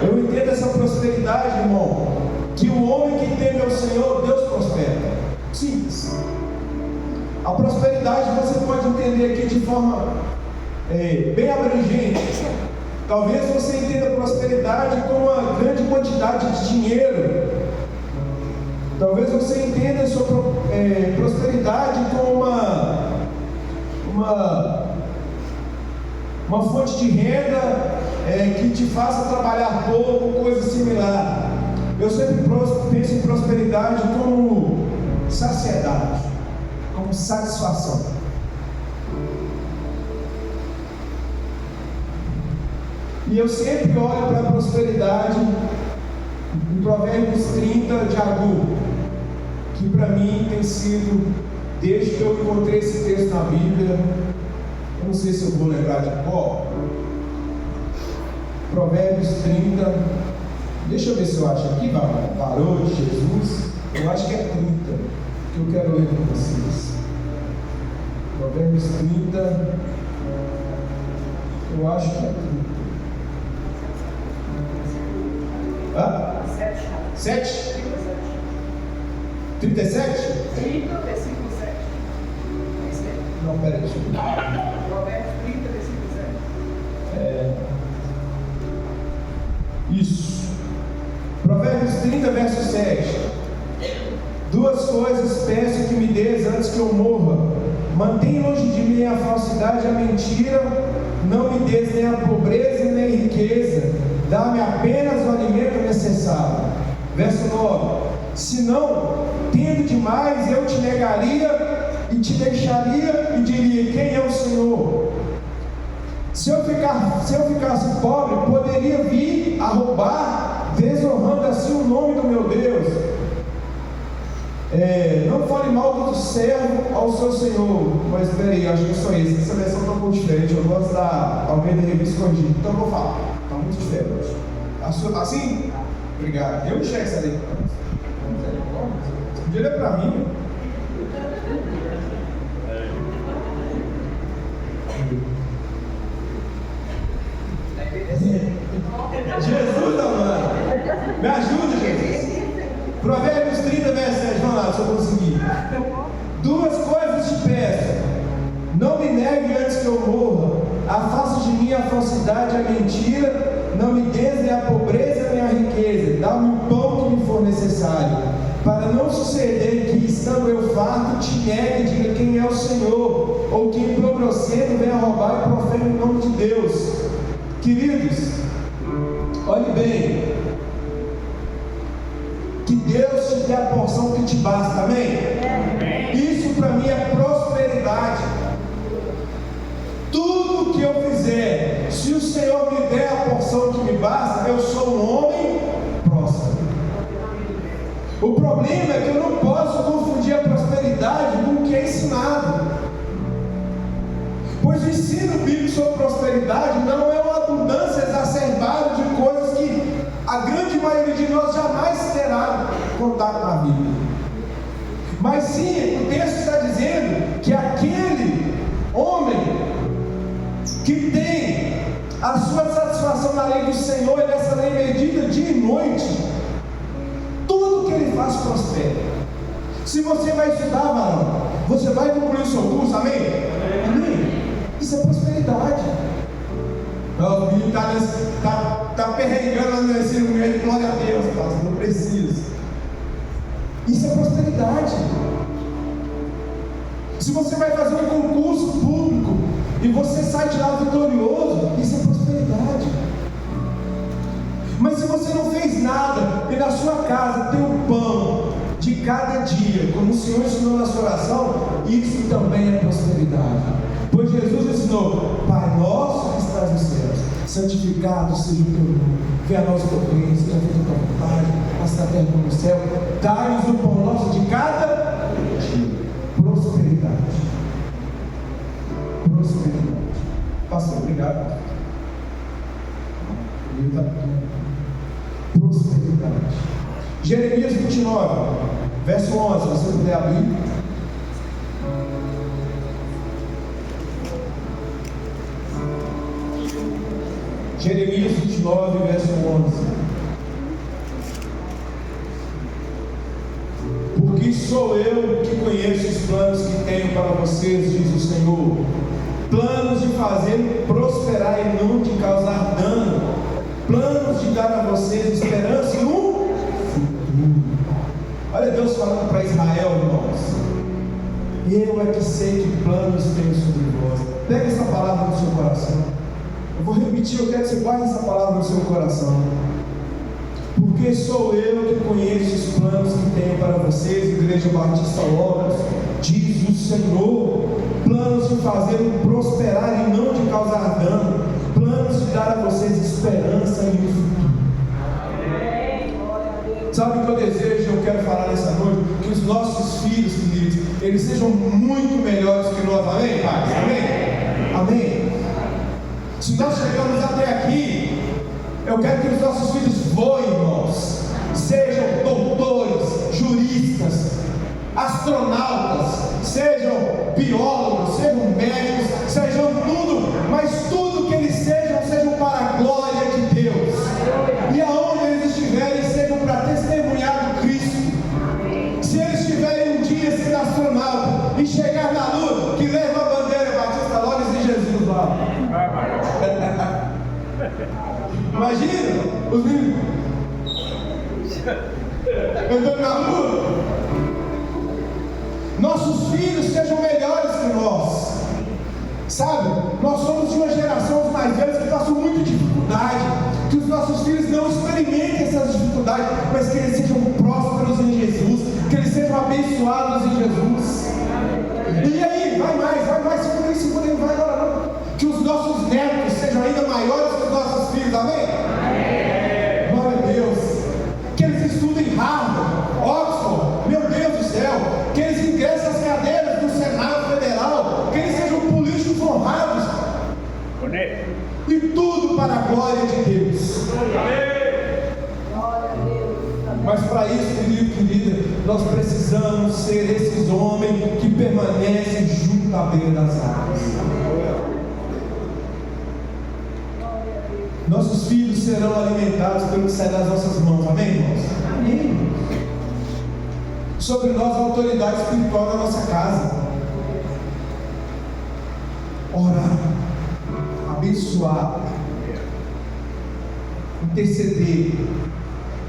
Eu entendo essa prosperidade, irmão, que o homem que teme ao Senhor, Deus prospera. Simples. A prosperidade você pode entender aqui de forma bem abrangente. Talvez você entenda a prosperidade como uma grande quantidade de dinheiro. Talvez você entenda a sua prosperidade como uma fonte de renda que te faça trabalhar pouco, coisa similar. Eu sempre penso em prosperidade como saciedade, como satisfação. E eu sempre olho para a prosperidade em Provérbios 30 de Agur, que para mim tem sido, desde que eu encontrei esse texto na Bíblia, eu não sei se eu vou lembrar de qual. Provérbios 30, deixa eu ver se eu acho aqui, parou de Jesus, eu acho que é 30, que eu quero ler com vocês. Provérbios 30, eu acho que é 30. Hã? 7? 37? 30, versículo 7. Não, peraí, deixa eu ver. Provérbios 30, versículo 7. Isso. Provérbios 30, verso 7. Duas coisas peço que me des antes que eu morra. Mantém longe de mim a falsidade e a mentira. Não me des nem a pobreza nem a riqueza. Dá-me apenas o alimento necessário. Verso 9. Senão, tendo demais, eu te negaria e te deixaria e diria: quem é o Senhor? Se eu ficasse pobre, poderia vir a roubar, desonrando assim o nome do meu Deus. Não fale mal do servo ao seu Senhor. Mas espera aí, acho que é só isso. Essa versão está um pouco diferente. Eu gosto da Almeida Revista Escondida. Então eu vou falar. Está muito diferente. Assim? Obrigado. Eu enxergo essa lei. Você podia olhar para mim. Jesus, amado. Me ajuda, Jesus. Provérbios 30, verso 7. Vamos lá, se eu conseguir. Duas coisas te peço: não me negue antes que eu morra. Afasta de mim a falsidade e a mentira. Não me des nem a pobreza nem a riqueza. Dá-me o pão que me for necessário, para não suceder que, estando eu farto, te negue e diga: quem é o Senhor? Ou que empobrecido venha roubar e profere o nome de Deus. Queridos, olhe bem, que Deus te dê a porção que te basta, amém? Isso para mim é prosperidade. Tudo que eu fizer, se o Senhor me der a porção que me basta, eu sou um homem próspero. O problema é que eu não posso confundir a prosperidade com o que é ensinado, pois o ensino bíblico sobre prosperidade não é uma abundância exacerbada de coisas que a grande maioria de nós jamais terá contato na Bíblia. Mas sim, o texto está dizendo que aquele homem que tem a sua satisfação na lei do Senhor e nessa lei medida dia e noite, tudo que ele faz prospera. Se você vai estudar, varão, você vai concluir o seu curso, amém? Amém? Isso é prosperidade. O filho está perreigando no ensino médio, glória a Deus, pastor, não precisa. Isso é prosperidade. Se você vai fazer um concurso público e você sai de lá vitorioso, isso é prosperidade. Mas se você não fez nada e na sua casa tem o pão de cada dia, como o Senhor ensinou na sua oração, isso também é prosperidade. Pois Jesus ensinou: Pai nosso que estás nos céus, santificado seja o teu nome, venha a nós o teu reino, seja feita a tua vontade, assim na terra como no céu. Dai-nos o pão nosso de cada dia. Prosperidade. Prosperidade. Pastor, obrigado. Prosperidade. Jeremias 29, verso 11, se você puder abrir. Jeremias 29, verso 11. Porque sou eu que conheço os planos que tenho para vocês, diz o Senhor. Planos de fazer prosperar e não de causar dano. Planos de dar a vocês esperança e um futuro. Olha Deus falando para Israel, irmãos. Eu é que sei que planos tenho sobre vós. Pega essa palavra no seu coração. Eu vou repetir, eu quero que você guarde essa palavra no seu coração. Porque sou eu que conheço os planos que tenho para vocês, Igreja Batista Logos, diz o Senhor. Planos de fazer prosperar e não de causar dano. Planos de dar a vocês esperança e um futuro. Sabe o que eu desejo, eu quero falar nessa noite? Que os nossos filhos, queridos, eles sejam muito melhores que nós, amém, Pai? Amém? Amém? Se nós chegamos até aqui, eu quero que os nossos filhos voem, irmãos, sejam doutores, juristas, astronautas, sejam biólogos, sejam médicos, sejam tudo, mas tudo que eles sejam para a glória de Deus. E aonde eles estiverem, sejam para testemunhar do Cristo. Se eles estiverem um dia sendo astronauta e chegar na lua, que leva a bandeira Batista Logos e Jesus lá. Imagina os meninos andando na lua. Nossos filhos sejam melhores que nós. Sabe, nós somos de uma geração dos mais velhos que passou muita dificuldade. Que os nossos filhos não experimentem essas dificuldades, mas que eles sejam prósperos em Jesus, que eles sejam abençoados em Jesus. E aí, vai mais, segura aí, não vai agora não. Que os nossos netos sejam ainda maiores que os nossos filhos, amém? Glória a Deus. Que eles estudem Harvard, Oxford, meu Deus do céu. Que eles ingressem às cadeiras do Senado Federal. Que eles sejam políticos honrados. E tudo para a glória de Deus. Mas para isso, querido, querida, nós precisamos ser esses homens que permanecem junto à beira das águas. Nossos filhos serão alimentados pelo que sai das nossas mãos, amém, irmãos? Amém. Sobre nós, a autoridade espiritual da nossa casa. Orar, abençoar, interceder,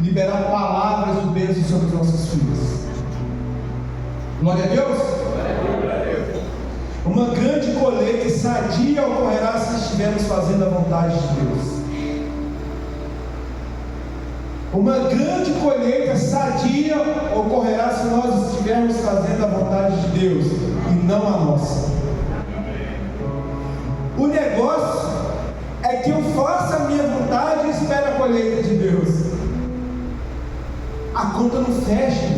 liberar palavras de bênção sobre os nossos filhos. Glória a Deus. Uma grande colheita sadia ocorrerá se estivermos fazendo a vontade de Deus. Uma grande colheita sadia ocorrerá se nós estivermos fazendo a vontade de Deus e não a nossa. O negócio é que eu faça a minha vontade e espere a colheita de Deus. A conta não fecha.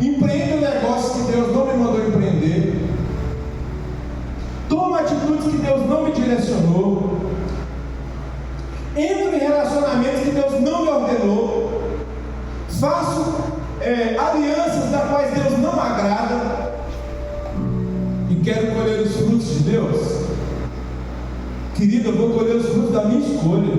Empreenda um negócio que Deus não me mandou empreender. Toma atitudes que Deus não me direcionou. Entro em relacionamentos que Deus não me ordenou. Faço alianças das quais Deus não agrada. E quero colher os frutos de Deus. Querido, eu vou colher os frutos da minha escolha.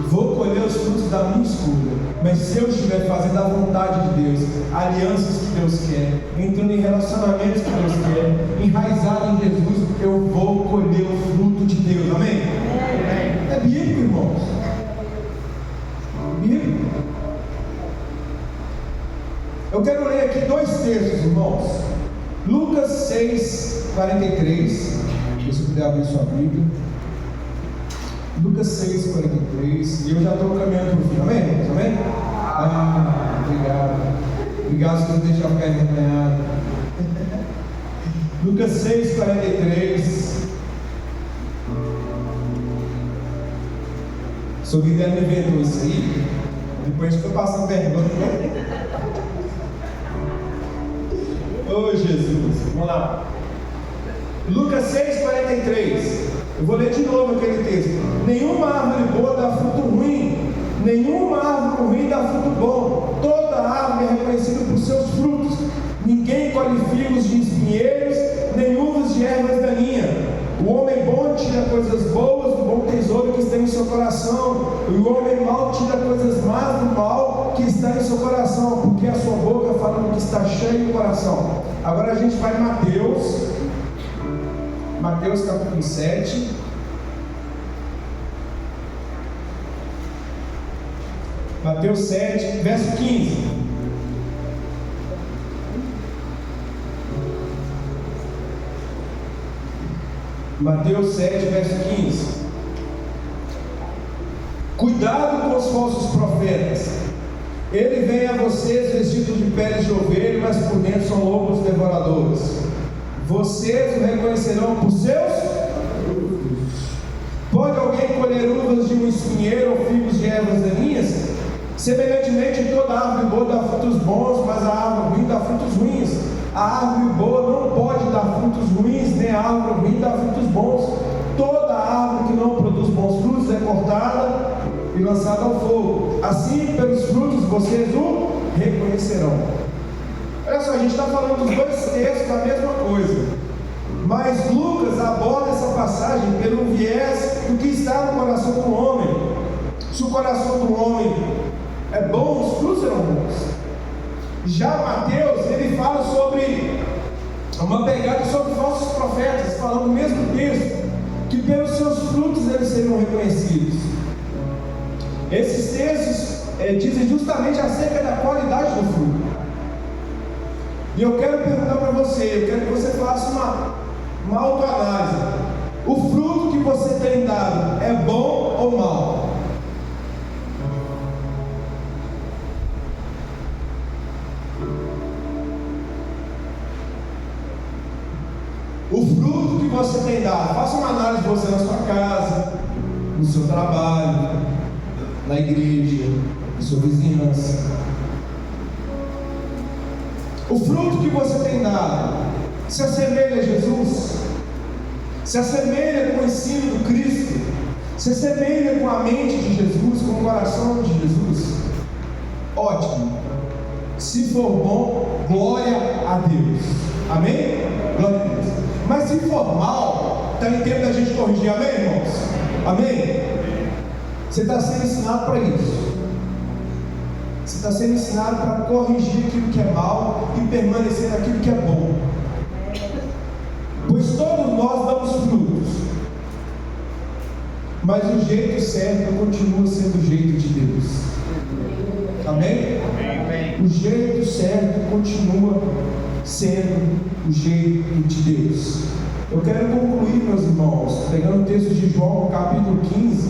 Vou colher os frutos da minha escolha. Mas se eu estiver fazendo a vontade de Deus, alianças que Deus quer, entrando em relacionamentos que Deus quer, enraizado em Jesus, eu vou colher o fruto de Deus, amém? É bíblico, irmãos. Bíblico. Eu quero ler aqui dois textos, irmãos. Lucas 6, 43. Se você puder abrir sua Bíblia. Lucas 6, 43. E eu já estou caminhando para o fim, amém, irmãos? Amém? Obrigado. Obrigado se não deixar ficar envergonhado. Lucas 6, 43. Se o Guilherme inventou isso aí, depois ficou passando vergonha. Oh Jesus, vamos lá. Lucas 6, 43. Eu vou ler de novo aquele texto. Nenhuma árvore boa dá fruto ruim, nenhuma árvore ruim dá fruto bom. Toda árvore é reconhecida por seus frutos. Ninguém colhe figos de espinheiros, nem uvas de ervas daninhas. O homem bom tira coisas boas do bom tesouro que está em seu coração, e o homem mau tira coisas más do mal que está em seu coração, porque a sua boca fala do que está cheio do coração. Agora a gente vai em Mateus capítulo 7. Mateus 7, verso 15. Mateus 7, verso 15. Cuidado com os falsos profetas. Ele vem a vocês vestido de peles de ovelha, mas por dentro são lobos devoradores. Vocês o reconhecerão por seus frutos. Pode alguém colher uvas de um espinheiro ou figos de ervas daninhas? Semelhantemente, toda árvore boa dá frutos bons, mas a árvore ruim dá frutos ruins. A árvore boa não pode dar frutos ruins, nem a árvore ruim dá frutos bons. Toda árvore que não produz bons frutos é cortada e lançada ao fogo. Assim, pelos frutos vocês o reconhecerão. Olha só, a gente está falando dos dois textos da mesma coisa, mas Lucas aborda essa passagem pelo viés do que está no coração do homem. Se o coração do homem é bom, os frutos serão bons. Já Mateus, ele fala sobre uma pegada sobre falsos profetas, falando o mesmo texto, que pelos seus frutos eles seriam reconhecidos. Esses textos dizem justamente acerca da qualidade do fruto. E eu quero perguntar para você, eu quero que você faça uma autoanálise. O fruto que você tem dado é bom ou mau? O fruto que você tem dado, faça uma análise de você na sua casa, no seu trabalho, na igreja, na sua vizinhança. O fruto que você tem dado se assemelha a Jesus? Se assemelha com o ensino do Cristo? Se assemelha com a mente de Jesus, com o coração de Jesus? Ótimo. Se for bom, glória a Deus. Amém? Glória a Deus. Mas se for mal, está em tempo da gente corrigir, amém, irmãos? Amém? Você está sendo ensinado para isso. Você está sendo ensinado para corrigir aquilo que é mal e permanecer naquilo que é bom. Pois todos nós damos frutos, mas o jeito certo continua sendo o jeito de Deus. Amém? O jeito certo continua sendo o jeito de Deus. Eu quero concluir, meus irmãos, pegando o texto de João, capítulo 15,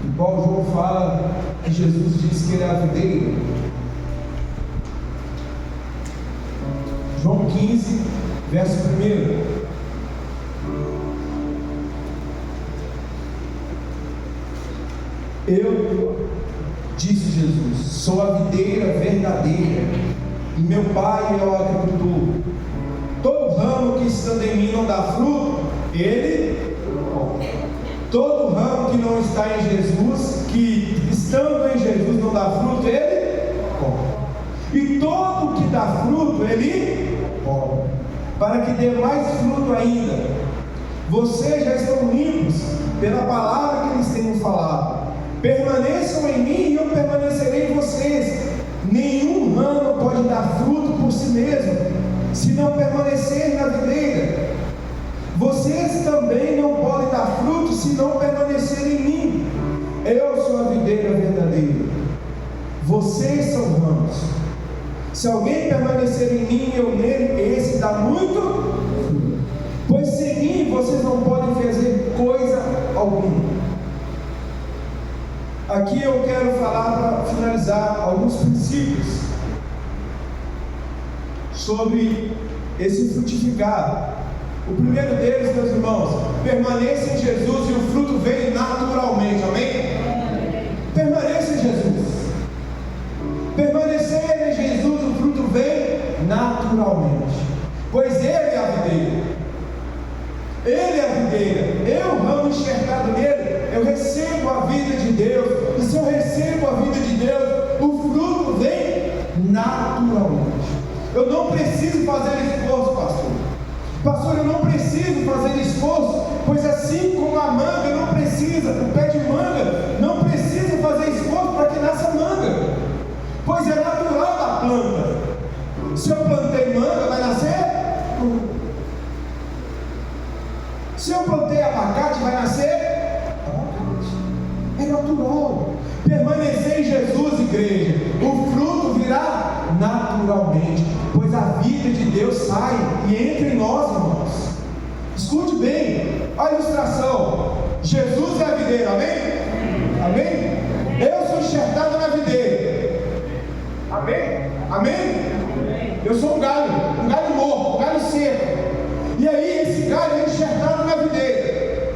no qual João fala que Jesus diz que ele é a videira. João 15, verso 1. Eu, disse Jesus, sou a videira verdadeira, e meu Pai é o agricultor. Todo ramo que estando em mim não dá fruto, ele corta. Todo ramo que não está em Jesus, que estando em Jesus não dá fruto, ele corta. E todo que dá fruto, ele corta, para que dê mais fruto ainda. Vocês já estão limpos pela palavra que eles têm falado. Permaneçam em mim e eu permanecerei em vocês. Nenhum ramo pode dar fruto por si mesmo, se não permanecer na videira. Vocês também não podem dar fruto se não permanecerem em mim. Eu sou a videira verdadeira, vocês são ramos. Se alguém permanecer em mim e eu nele, esse dá muito fruto, pois sem mim vocês não podem fazer coisa alguma. Aqui eu quero falar, para finalizar, alguns princípios sobre esse frutificar. O primeiro deles, meus irmãos, permaneça em Jesus e o fruto vem naturalmente, amém? Permaneça em Jesus. Permanecer em Jesus, o fruto vem naturalmente, pois Ele é a videira. Ele é a videira, eu, ramo enxertado nele, eu recebo a vida de Deus, e se eu recebo a vida de Deus, o fruto vem naturalmente. Eu não preciso fazer esforço, pastor. Pastor, eu não preciso fazer esforço Se eu plantei manga, vai nascer? Se eu plantei abacate, vai nascer? Abacate. É natural. Permanecer em Jesus, igreja, o fruto virá naturalmente, pois a vida de Deus sai e entra em nós, irmãos. Escute bem, a ilustração. Jesus é a videira, amém? Amém? Eu sou enxertado na videira. Amém? Amém? Eu sou um galho morto, um galho seco. E aí esse galho é enxertado na videira.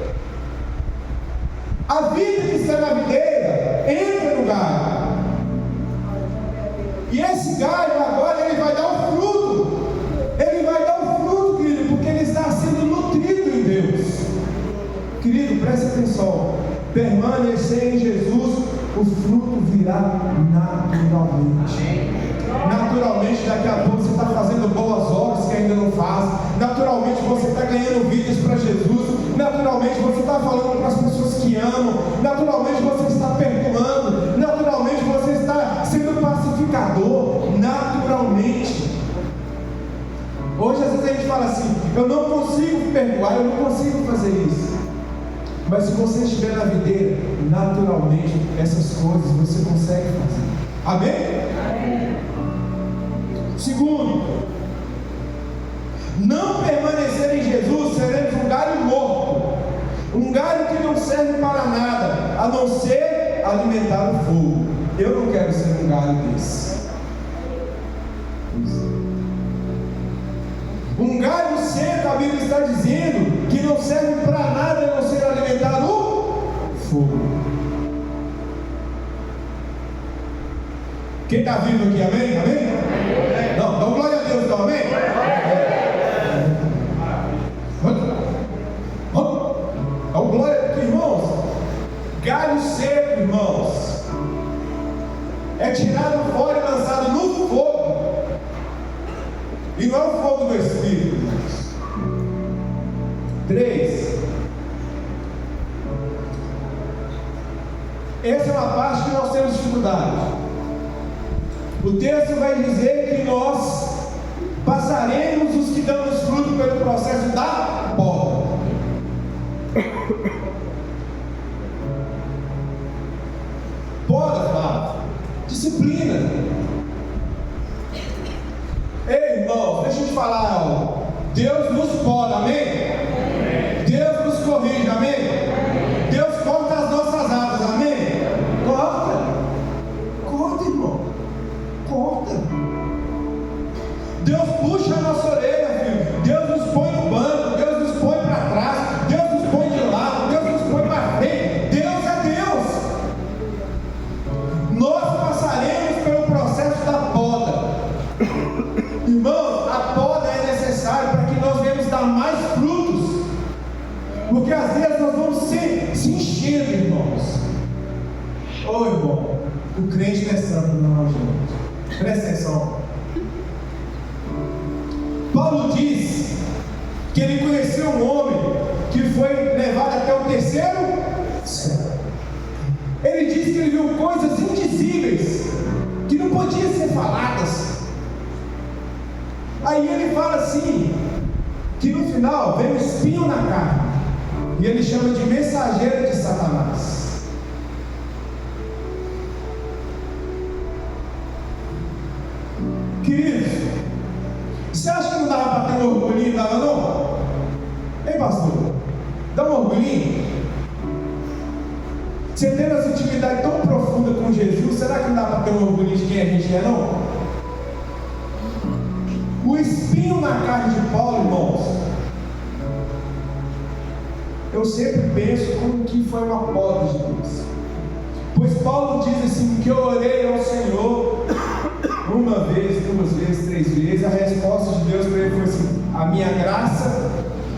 A vida que está na videira entra no galho. E esse galho agora ele vai dar um fruto. Ele vai dar um fruto, querido, porque ele está sendo nutrido em Deus. Querido, preste atenção. Permanecer em Jesus, o fruto virá naturalmente. Naturalmente, daqui a pouco você está fazendo boas obras que ainda não faz. Naturalmente você está ganhando vidas para Jesus. Naturalmente você está falando para as pessoas que amam. Naturalmente você está perdoando. Naturalmente você está sendo pacificador. Naturalmente. Hoje às vezes a gente fala assim: eu não consigo perdoar, eu não consigo fazer isso. Mas se você estiver na videira, naturalmente essas coisas você consegue fazer. Amém? Amém. Segundo, não permanecer em Jesus, seremos um galho morto, um galho que não serve para nada, a não ser alimentar o fogo. Eu não quero ser um galho desse. Um galho seco, a Bíblia está dizendo que não serve para nada a não ser alimentar o fogo. Quem está vivo aqui, amém? Amém? Não, dá glória a Deus, então, amém? Dá glória aqui, irmãos. Galho seco, irmãos, é tirado fora e lançado no fogo. E não é o fogo do Espírito, irmãos. 3. Essa é uma parte que nós temos dificuldade. O texto vai dizer que nós passaremos os que damos fruto pelo processo da poda. Poda, Flávio. Disciplina. Ei, irmão, deixa eu te falar algo. Deus nos poda, amém? Deus nos corrige, amém? Deus corta as nossas asas, amém? Corta, irmão. Corta. Deus puxa a nossa orelha, filho. Deus nos põe no banco, Deus nos põe para trás, Deus nos põe de lado, Deus nos põe para frente. Deus é Deus. Nós passaremos pelo processo da poda. Irmãos, a poda é necessária para que nós venhamos dar mais frutos. Porque às vezes nós vamos se enchendo, irmãos. Ô irmão, o crente não é santo, não, gente. Presta atenção. Paulo diz que ele conheceu um homem que foi levado até o terceiro céu. Ele diz que ele viu coisas indizíveis que não podiam ser faladas. Aí ele fala assim, que no final vem um espinho na carne, e ele chama de mensageiro de Satanás. Queridos, você acha que não dava para ter um orgulhinho? Dava não? Ei, pastor, dá um orgulhinho? Você tendo essa intimidade tão profunda com Jesus, será que não dá para ter um orgulhinho de quem a gente é, não? O espinho na carne de Paulo, irmãos, eu sempre penso como que foi uma poda de Deus. Pois Paulo diz assim, que eu orei ao Senhor uma vez, 2 vezes, 3 vezes. A resposta de Deus para ele foi assim: a minha graça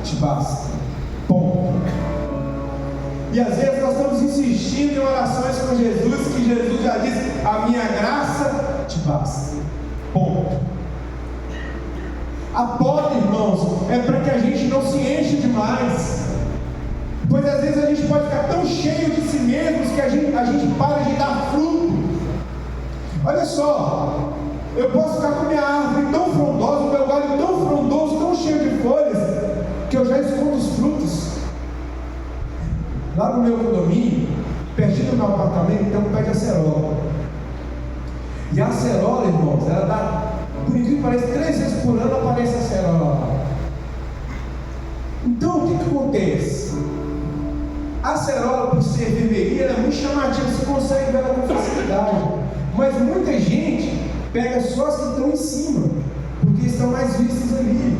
te basta. Ponto. E às vezes nós estamos insistindo em orações com Jesus, que Jesus já disse: a minha graça te basta. Ponto. A poda, irmãos, é para que a gente não se enche demais. Pois às vezes a gente pode ficar tão cheio de si mesmos que a gente para de dar fruto. Olha só, Eu posso ficar com minha árvore tão frondosa, meu galho tão frondoso, tão cheio de folhas, que eu já escondo os frutos. Lá no meu condomínio, pertinho do meu apartamento, tem um pé de acerola. E a acerola, irmãos, ela dá, por incrível que pareça, 3 vezes por ano aparece a acerola lá. Então, o que acontece? A acerola, por ser vermelhinha, ela é muito chamativa, você consegue ver ela com facilidade. Mas muita gente pega só as que estão em cima, porque estão mais vistas ali.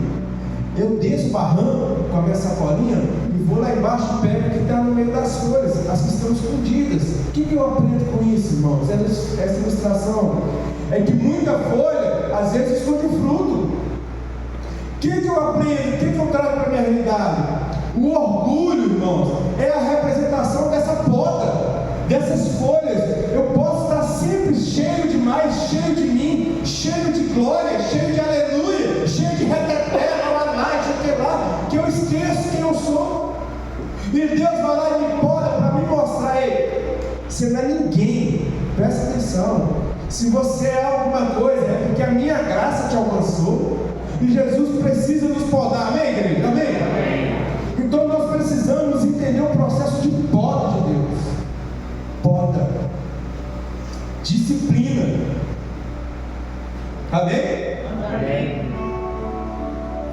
Eu desço o barranco com a minha sacolinha e vou lá embaixo e pego que está no meio das folhas, as que estão escondidas. O que eu aprendo com isso, irmãos? Essa ilustração é que muita folha, às vezes, esconde o fruto. O que eu aprendo? O que eu trago para a minha realidade? O orgulho, irmãos, é a representação dessa poda, dessas folhas. Eu posso estar sempre cheio demais, cheio de mim, cheio de glória, cheio de aleluia, cheio de reteté, que eu esqueço quem eu sou. E Deus vai lá e me poda para me mostrar: ei, você não é ninguém, presta atenção. Se você é alguma coisa, é porque a minha graça te alcançou. E Jesus precisa nos podar, amém, igreja? Amém? Amém. Então nós precisamos entender o processo de poda de Deus. Poda, disciplina, amém? Amém.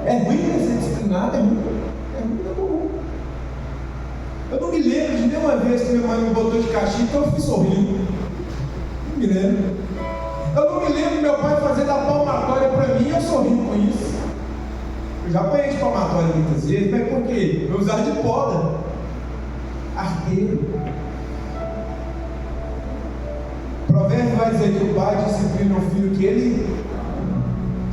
É ruim ser disciplinado, é ruim, é bom. Eu não me lembro de nenhuma vez que minha mãe me botou de castigo, então eu fui sorrindo. Não me lembro. Eu não me lembro do meu pai fazendo a palmatória para mim e eu sorrindo com isso. Eu já apanhei de palmatória muitas vezes, mas por quê? Eu usava de poda, arqueiro. Provérbio vai dizer que o pai disciplina o filho que ele.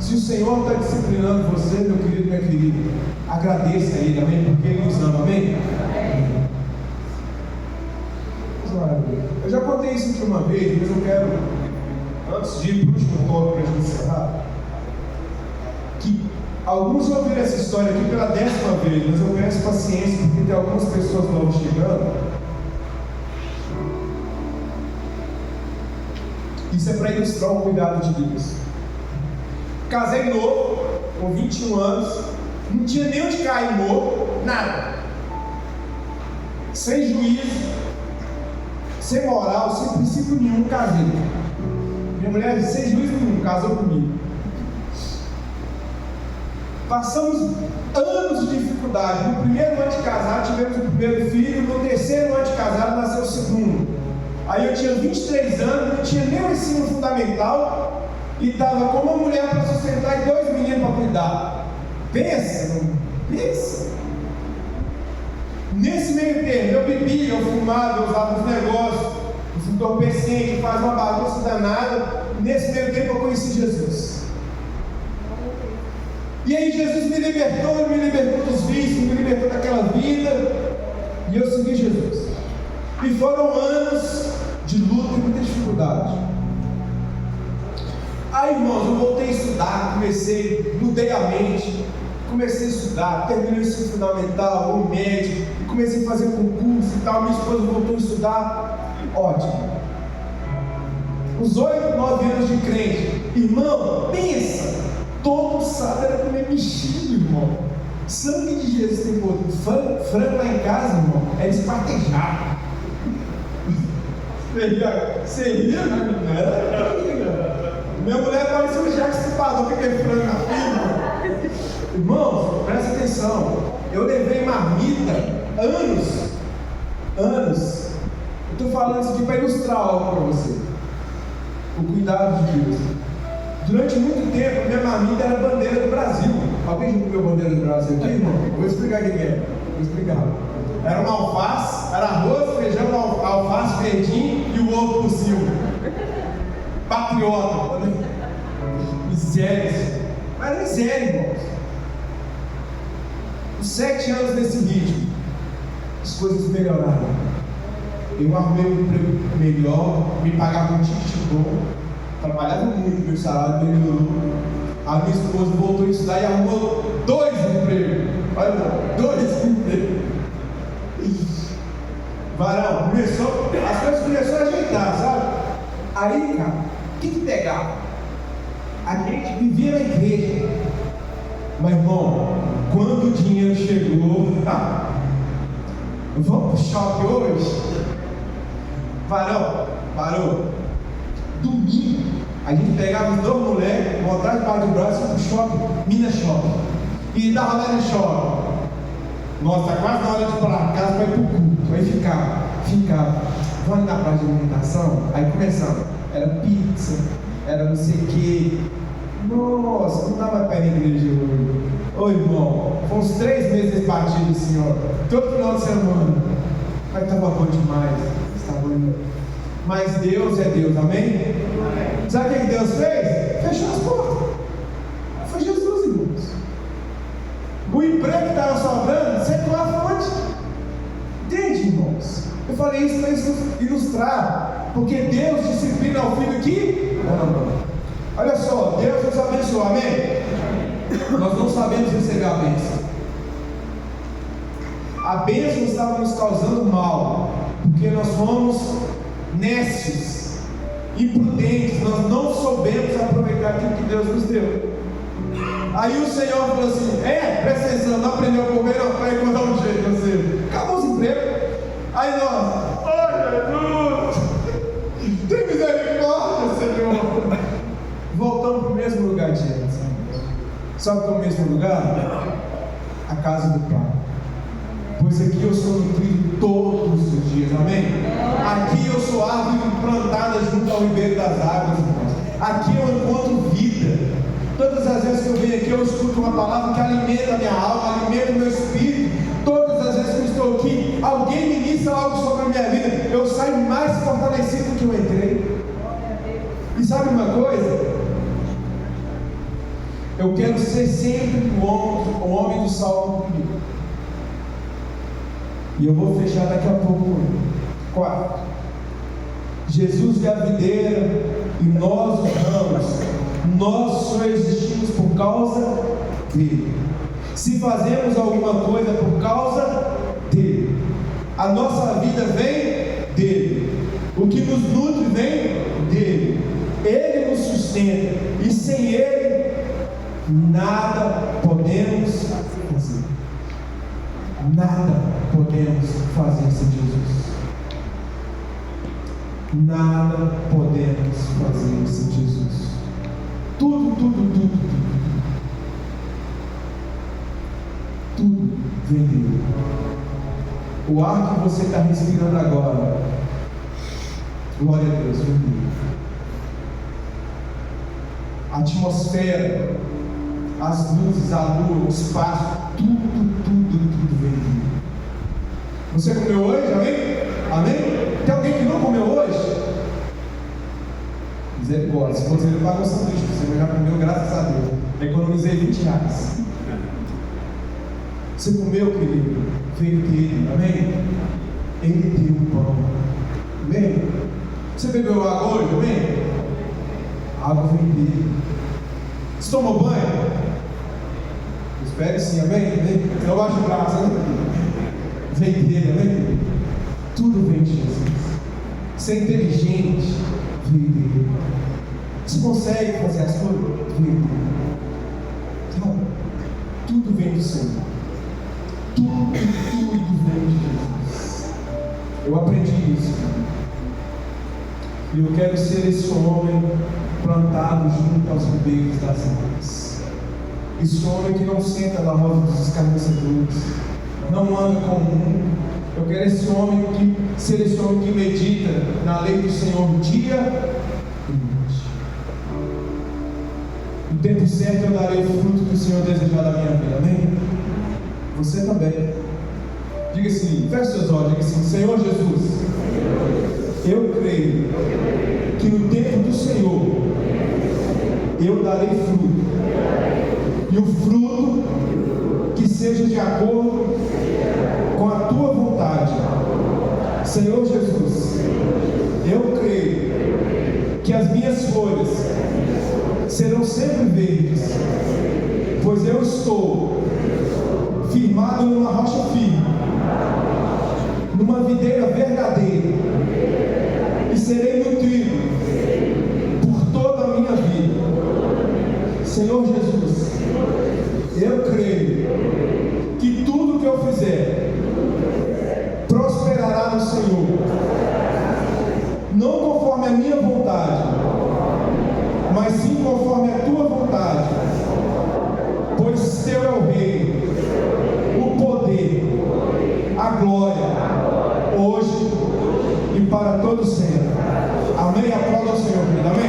Se o Senhor está disciplinando você, meu querido, minha querida, agradeça a Ele, amém? Porque Ele nos ama, amém? Amém. Eu já contei isso aqui uma vez, mas eu quero, antes de ir para o último tópico para a gente encerrar, que alguns ouviram essa história aqui pela 10ª vez, mas eu peço paciência, porque tem algumas pessoas novas chegando. Isso é para ilustrar o cuidado de Deus. Casei novo, com 21 anos, não tinha nem onde cair morto, nada. Sem juízo, sem moral, sem princípio nenhum, casei. Minha mulher, sem juízo nenhum, casou comigo. Passamos anos de dificuldade. No primeiro ano de casar, tivemos o primeiro filho. No terceiro ano de casar, nasceu o segundo. Aí eu tinha 23 anos, não tinha nem o ensino fundamental. E estava com uma mulher para sustentar e 2 meninos para cuidar. Pensa. Nesse meio termo, eu bebia, eu fumava, eu usava os negócios, os entorpecentes, faz uma bagunça danada. Nesse meio tempo eu conheci Jesus. E aí Jesus me libertou dos vícios, me libertou daquela vida. E eu segui Jesus. E foram anos de luta e muita dificuldade. Aí, irmãos, eu voltei a estudar, mudei a mente, comecei a estudar, terminei o ensino fundamental, o médio, e comecei a fazer concurso e tal. Minha esposa voltou a estudar, ótimo. Os 8, 9 anos de crente, irmão, pensa, todo sábado era comer mexido, irmão. Sangue de Jesus tem poder. Frango lá em casa, irmão, é espartejado. Você ria, né? Minha mulher parecia um Jack Stripador, que é frango na firma. Irmãos, presta atenção. Eu levei marmita anos. Eu estou falando isso aqui para ilustrar algo para você. O cuidado de Deus. Durante muito tempo, minha marmita era a bandeira do Brasil. Alguém já comeu bandeira do Brasil aqui, irmão? Vou explicar o que é. Era uma alface, era arroz, feijão, alface verdinho e o ovo por cima. Patriota, né? Miséria. Mas miséria, irmãos. Os 7 anos nesse ritmo, as coisas melhoraram. Eu arrumei um emprego melhor, me pagava um ticket bom, trabalhava muito, meu salário melhorou. A minha esposa voltou a estudar e arrumou 2 empregos. Olha, 2 empregos. Varão, as coisas começaram a ajeitar, sabe? Aí, cara, o que pegava? A gente vivia na igreja. Mas, irmão, quando o dinheiro chegou, vamos pro shopping hoje? Parou. Domingo, a gente pegava os dois moleques, botava debaixo do braço e ia pro shopping, Minas Shopping. E dava lá no shopping. Nossa, tá quase na hora de ir para casa para ir pro culto. Aí ficava. Vamos na praça de alimentação? Aí começamos. Era pizza, era não sei o que. Nossa, não dá mais para ir na igreja hoje. Ô irmão, foi uns 3 meses batido, senhor. Todo final de semana. Mas estava bom demais. Estava indo. Mas Deus é Deus, amém? Sabe o que Deus fez? Fechou as portas. Foi Jesus, irmãos. O emprego que estava sobrando, secou a fonte. Entende, irmãos? Eu falei isso para ilustrar, porque Deus disciplina o filho que ama. Olha só, Deus nos abençoou, amém? Nós não sabemos receber a bênção. A bênção estava nos causando mal, porque nós fomos nécios, imprudentes, nós não soubemos aproveitar aquilo que Deus nos deu. Aí o Senhor falou assim: presta atenção, não aprendeu a comer, não, vai encontrar um jeito de você. Acabou os empregos. Aí nós, Jesus, tem misericórdia, Senhor. Voltamos para o mesmo lugar de antes. Sabe qual é o mesmo lugar? A casa do Pai. Pois aqui eu sou nutrido todos os dias, amém? Aqui eu sou árvore plantada junto ao ribeiro das águas, irmãos. Aqui eu encontro vida. Todas as vezes que eu venho aqui, eu escuto uma palavra que alimenta a minha alma, alimenta o meu espírito. Todas as vezes que eu estou aqui, alguém ministra algo sobre a minha vida, eu saio mais fortalecido do que eu entrei. E sabe uma coisa? Eu quero ser sempre o homem do salmo comigo. E eu vou fechar daqui a pouco com ele. 4. Jesus é a videira e nós os ramos. Nós só existimos por causa dele. Se fazemos alguma coisa por causa dele, a nossa vida vem dele. O que nos nutre vem dele. Ele nos sustenta. E sem ele, nada podemos fazer. Nada podemos fazer sem Jesus. Nada podemos fazer sem Jesus. Tudo vem dele. O ar que você está respirando agora, glória a Deus, vem dele. A atmosfera, as luzes, a lua, o espaço, tudo vem dele. Você comeu hoje, amém? Amém? Tem alguém que não comeu hoje? Misericórdia, se você não pagou sanduíche, você já comeu, graças a Deus. Economizei R$20. Você comeu, querido? Veio dele, amém? Ele deu o pão, amém? Você bebeu água hoje, amém? A água vem dele. Você tomou banho? Espere sim, amém? Não baixe o braço, né? Vem dele, amém? Tudo vem de Jesus. Você é inteligente, vem dele. Você consegue fazer as coisas? Vem dele. Então, tudo vem do Senhor. Tudo vem de Jesus. Eu aprendi isso. E eu quero ser esse homem plantado junto aos ribeiros das águas. Esse homem que não senta na roda dos escarnecedores, não anda com o mundo. Eu quero ser esse homem que medita na lei do Senhor dia e noite. No tempo certo eu darei o fruto que o Senhor desejar da minha vida, amém? Você também. Diga assim, feche seus olhos, diga assim: Senhor Jesus, eu creio que no tempo do Senhor eu darei fruto, e o fruto que seja de acordo com a tua vontade. Senhor Jesus, eu creio que as minhas folhas serão sempre verdes, pois eu estou firmado numa rocha firme, numa videira verdadeira, e serei nutrido por toda a minha vida. glória, hoje e para todo sempre. Amém? Aplauda ao Senhor, querido. Amém?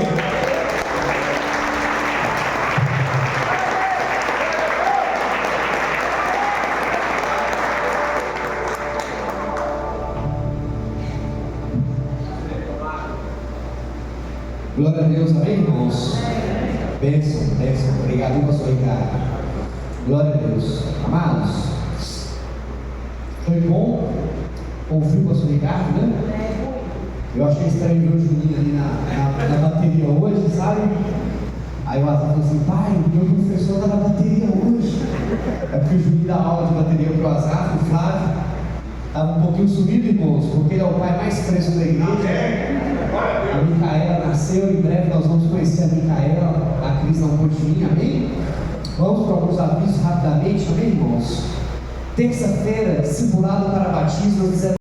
Glória a Deus, amém, irmãos? Bênção, bênção. Obrigado, pastor Ricardo. Glória a Deus. Amados, foi bom ouvir o pastor Ricardo, né? Eu achei estranho ver o Juninho ali na bateria hoje, sabe? Aí o Azar falou assim: pai, meu professor está na bateria hoje. É porque o Juninho dá aula de bateria para o Azar, o Flávio. Estava um pouquinho sumido, irmãos, porque ele é o pai mais fresco da igreja. A Micaela nasceu, em breve nós vamos conhecer a Micaela. A Cris não pôde vir, amém? Vamos para alguns avisos rapidamente, amém, irmãos? Terça-feira, discipulado para batismo, às 19h.